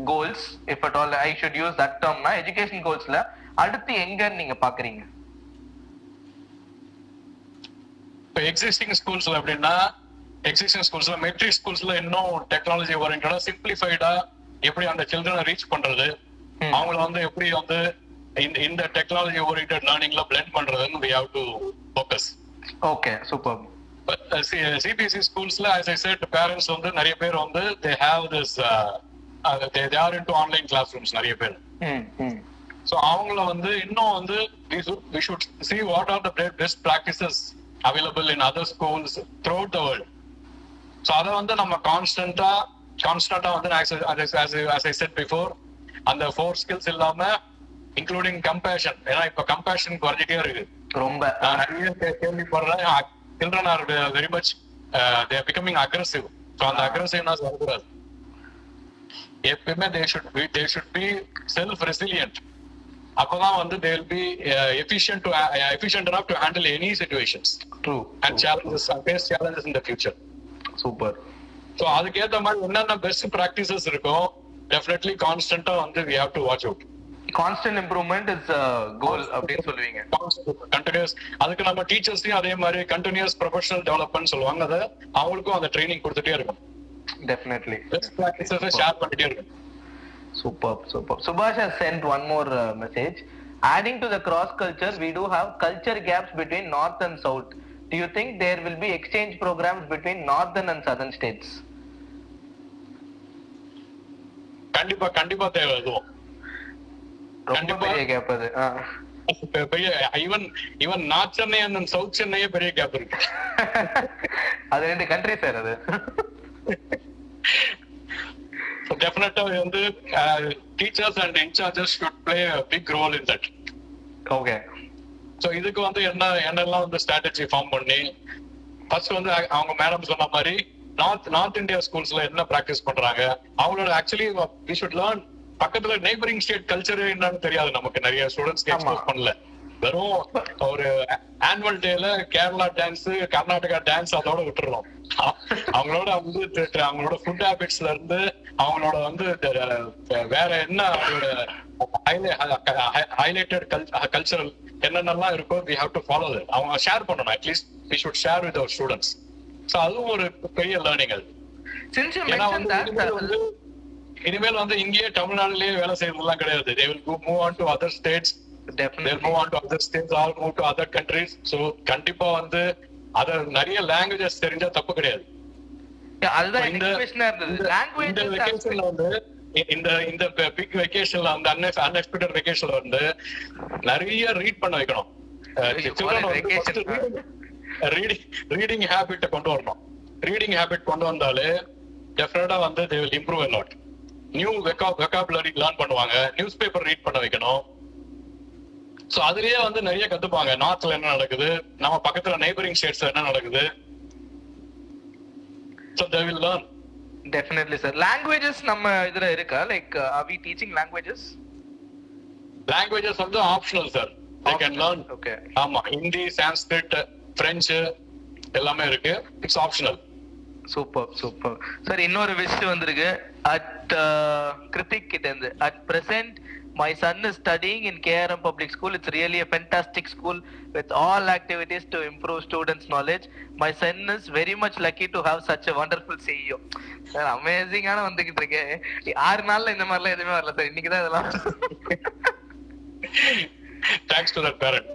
goals, if at all I should use that term na education goals la அடுத்து எங்க நீங்க பாக்குறீங்க? இப்போ existing ஸ்கூல்ஸ்ல எப்படின்னா matric ஸ்கூல்ஸ்ல இன்னும் technology ஓரியன்டடா சிம்பிளிஃபைடா எப்படி அந்த சில்ட்ரனை reach பண்றது, அவங்கள வந்து எப்படி வந்து இந்த டெக்னாலஜி ஓரியன்டட் லேர்னிங்ல பிளெண்ட் பண்றதுன்னு we have to focus. Okay, super. CBSE schools as I said, parents வந்து நிறைய பேர் வந்து they have this they are into online classrooms நிறைய பேர். ஸோ அவங்கள வந்து இன்னும் வந்து we should see what are the best practices available in other schools throughout the world. So அதை வந்து நம்ம கான்ஸ்டன்டா வந்து as I said before, அந்த 4 skills இல்லாம இன்க்ளூடிங் கம்பேஷன், ஏன்னா இப்ப கம்பேஷன் குறைஞ்சிட்டே இருக்கு ரொம்ப. நான் நிறைய கேள்விப்படுறேன், children are very much they are becoming aggressive. So அந்த அக்ரெசிவ்னஸ் வரக்கூடாது. எப்பயுமே they should be self resilient. அப்பதான் வந்து they will be efficient enough to handle any situations. True. And challenges, face challenges in the future. Super. So அதுக்கு ஏத்த மாதிரி என்னென்ன best practices இருக்கும், டெஃபினெட்லி கான்ஸ்டன்டா வந்து we have to watch out. Constant improvement is a goal அப்படின்னு சொல்லுவீங்க. Continuous. அதுக்கு நம்ம டீச்சர்ஸையும் அதே மாதிரி கண்டினியூஸ் ப்ரொஃபஷனல் டெவலப்மென்ட் சொல்லுவாங்க. அதை அவங்களுக்கும் அந்த ட்ரைனிங் கொடுத்துட்டே இருக்கும். Definitely. பெஸ்ட் பிராக்டிசஸை ஷேர் பண்ணிட்டே இருக்கும். Superb. Subhash has sent one more message. Adding to the cross culture, we do have culture gaps between north and south. Do you think there will be exchange programs between northern and southern states? கண்டிப்பா தேவை அதுவும். கண்டிப்பா gap அது. பெரிய even north Chennai and south சென்னையே பெரிய gap இருக்கு. அது 2 கண்ட்ரி சார் அது. டெஃபினட்டா வந்து teachers and in-charges should play a big role in that. Okay. So இதுக்கு வந்து என்னெல்லாம் வந்து ஸ்ட்ராட்டஜி ஃபார்ம் பண்ணி, ஃபர்ஸ்ட் வந்து அவங்க மேடம் சொன்ன மாதிரி நார்த் இந்தியா ஸ்கூல்ஸ்ல என்ன பிராக்டிஸ் பண்றாங்க, அவங்களோட ஆக்சுவலி we should learn. பக்கத்துல நெய்பரிங் ஸ்டேட் கல்ச்சர் என்னன்னு தெரியாது நமக்கு, நிறைய ஸ்டூடெண்ட்ஸ் எக்ஸ்போஸ் பண்ணல. வெறும் ஒரு ஆனுவல் டேல கேரளா டான்ஸ், கர்நாடகா டான்ஸ் அதோட விட்டுறோம். அவங்களோட வந்து அவங்களோட ஃபுட் ஹேபிட்ஸ்ல இருந்து அவங்களோட வந்து வேற என்ன அவங்களோட ஹைலைட்டட் கல்ச்சரல் என்னென்னலாம் இருக்கோ we have to follow that. அவங்க ஷேர் பண்ணணும். At least we should share with our students. So அதுவும் ஒரு பெரிய லேர்னிங் அது. இனிமேல் வந்து இங்கேயே தமிழ்நாட்டிலேயே வேலை செய்யறதுலாம் கிடையாது. they will move on to other states. They'll move on to other states or move to other countries. So கண்டிப்பா வந்து அத நிறைய லாங்குவேஜஸ் தெரிஞ்சா தப்பு கிடையாது. அதுதான் இந்த क्वेश्चनா இருந்தது. லாங்குவேஜஸ் வந்து இந்த பிக் வெகேஷன்ல வந்து அன்எக்ஸ்பெக்டட் வெகேஷன்ல வந்து நிறைய ரீட் பண்ண வைக்கணும். ரீடிங் ஹேபிட் கொண்டு வரணும். ரீடிங் ஹேபிட் கொண்டு வந்தாலே டெஃபினட்டா வந்து they will improve a lot. New vocabulary learn பண்ணுவாங்க. நியூஸ் பேப்பர் ரீட் பண்ண வைக்கணும். சோ அதுலயே வந்து நிறைய கத்துப்பாங்க. நார்த்ல என்ன நடக்குது, நம்ம பக்கத்துல நெய்பரிங் ஸ்டேட்ஸ்ல என்ன நடக்குது. So they will learn. Definitely sir. Languages நம்ம இதுல இருக்கா? Like are we teaching languages? Languages வந்து optional sir. They can learn. Okay. ஆமா, ஹிந்தி, சான்ஸ்கிரிட், பிரெஞ்சு எல்லாமே இருக்கு. It's optional. சூப்பர். சார் இன்னொரு விஷயம் வந்திருக்கு. அட் கிருத்திக் கிட்ட இருந்து, at present my son is studying in KRM public school. It's really a fantastic school with all activities to improve students knowledge. My son is very much lucky to have such a wonderful CEO. Sir அமேசிங்கான வந்துகிட்டு இருக்கு. 6 நாள்ல இந்த மாதிரிலாம் எதுவுமே வரல sir. இன்னைக்குதான் இதெல்லாம். Thanks to the parent.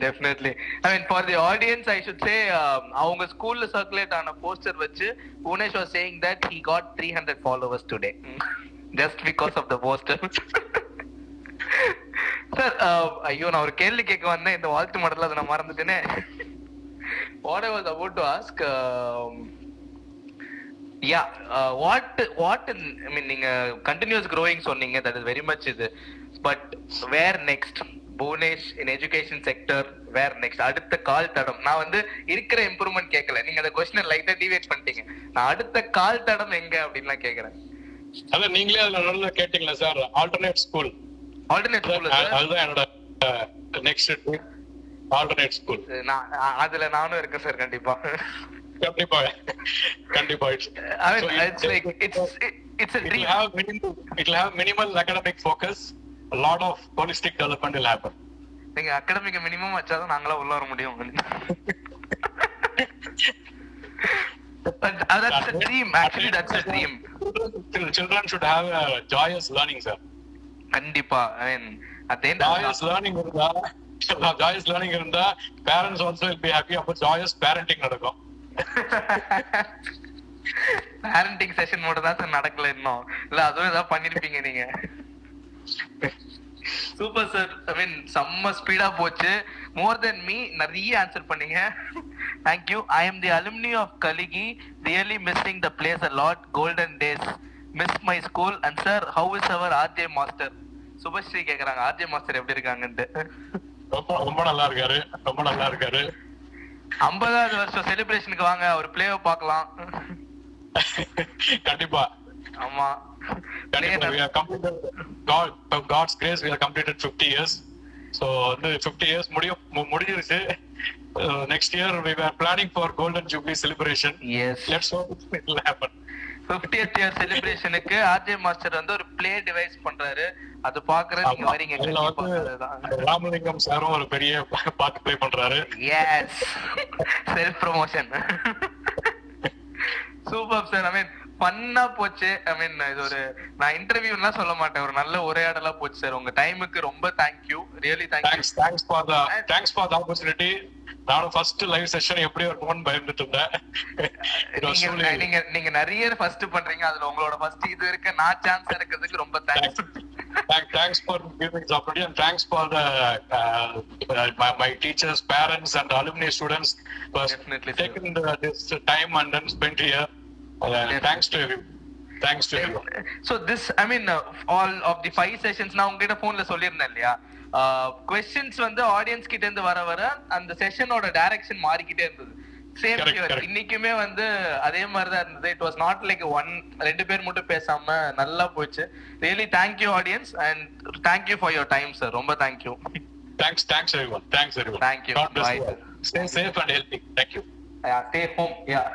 Definitely. I mean, for the audience, I should say, அவங்க ஸ்கூல்ல சர்க்குலேட் ஆன போஸ்டர் வச்சு Unesh was saying that he got 300 followers today just because of the poster. Sir ஐயோ, நான் ஒரு கேள்வி கேட்க வந்தேன். இந்த வாழ்த்து மாடல அதை நான் மறந்துட்டேனே. What I was about to ask, what I mean, நீங்க continuous growing சொன்னீங்க, that is very much இது. But where next? Bhunesh in education sector, where next? அடுத்த கால் தடம். நான் வந்து இருக்கிற இம்ப்ரூவ்மெண்ட் கேட்கல, நீங்க அந்த क्वेश्चन லைட்டா டிவியேட் பண்ணிட்டீங்க. நான் அடுத்த கால் தடம் எங்க அப்படின்லாம் கேக்குறேன். அத நீங்களே அதுல நல்லா கேட்டிங்களா சார்? ஆல்டர்னேட் ஸ்கூல் அதுதான் என்னோட நெக்ஸ்ட் ஆல்டர்னேட் ஸ்கூல். நான் அதுல நானும் இருக்கேன் சார். கண்டிப்பா. I mean, it's like it's a dream. It will have minimal academic focus. A lot of holistic development will happen. நீங்க அகாடமிக் மினிமம் வச்சாதான் நாங்களா உள்ள வர முடியும். But that's a dream. Actually, that's a dream. Children should have a joyous learning, sir. கண்டிப்பா. I mean, at the end joyous learning இருந்தா parents also will be happy. அப்ப joyous parenting நடக்கும். Parenting session மட்டும் தான் sir நடக்கல இன்னும். இல்ல அதுவும் ஏதாவது பண்ணிருப்பீங்க நீங்க. Super sir. ஐ மீன் செம்ம ஸ்பீடா போச்சு. மோர் தென் மீ நிறைய ஆன்சர் பண்ணீங்க. Thank you. I am the alumni of Kaligi, really missing the place a lot. Golden days, miss my school. And sir, how is our RJ master? Subhashree கேக்குறாங்க RJ master எப்படி இருக்காங்கன்னு. ரொம்ப நல்லா இருக்காரு, ரொம்ப நல்லா இருக்காரு. 50வது வருஷம் செலிப்ரேஷனுக்கு வாங்க, ஒரு பிளேவை பார்க்கலாம். கண்டிப்பா. ஆமா. கண்டிப்பா. We have completed God's grace, we have completed 50 years. So வந்து 50 years முடிஞ்சிருச்சு. Next year we were planning for Golden Jubilee celebration. Yes. Let's hope it will happen. 50th year செலிப்ரேஷனுக்கு ஆர்ஜே மாஸ்டர் வந்து ஒரு பிளே டிவைஸ் பண்றாரு. அது பாக்குறது நீங்க வரீங்க கண்டிப்பா. ராமலிங்கம் சாரும் ஒரு பெரிய பாட்டு ப்ளே பண்றாரு. Yes, self promotion. Super sir. I mean ஃபன்னா போச்சு. ஐ மீன் இது ஒரு நான் இன்டர்வியூலாம் சொல்ல மாட்டேன், ஒரு நல்ல உரையாடலா போச்சு சார். உங்க டைமுக்கு ரொம்ப thank you, really thank you. Thanks for the opportunity. நானும் ஃபர்ஸ்ட் லைவ் செஷன் எப்படி இருக்கும்னு பயந்துட்டு இருந்தேன். நீங்க நிறைய ஃபர்ஸ்ட் பண்றீங்க, அதுல உங்களோட ஃபர்ஸ்ட் இது இருக்கு. நான் சான்ஸ் இருக்கிறதுக்கு ரொம்ப thanks. Thanks for giving this opportunity, and thanks for the my teachers, parents, and alumni students for taking this time and then spent here. Thanks to everyone. Thanks to everyone. So this, I mean, all of the 5 sessions நான் உங்ககிட்ட போன்ல சொல்லியிருந்தேன் இல்லையா, questions வந்து audience கிட்ட இருந்து வர அந்த செஷனோட டைரக்ஷன் மாறிக்கிட்டே இருந்தது. சேம் இன்னைக்குமே வந்து அதே மாதிரி தான் இருந்தது. இட் வாஸ் நாட் லைக் 2 பேர் மட்டும் பேசாம நல்லா போச்சு. Really thank you audience, and thank you for your time sir. ரொம்ப thank you. Thanks everyone. Thank you. God bless you. Stay safe and healthy. Thank you. Stay home. Yeah.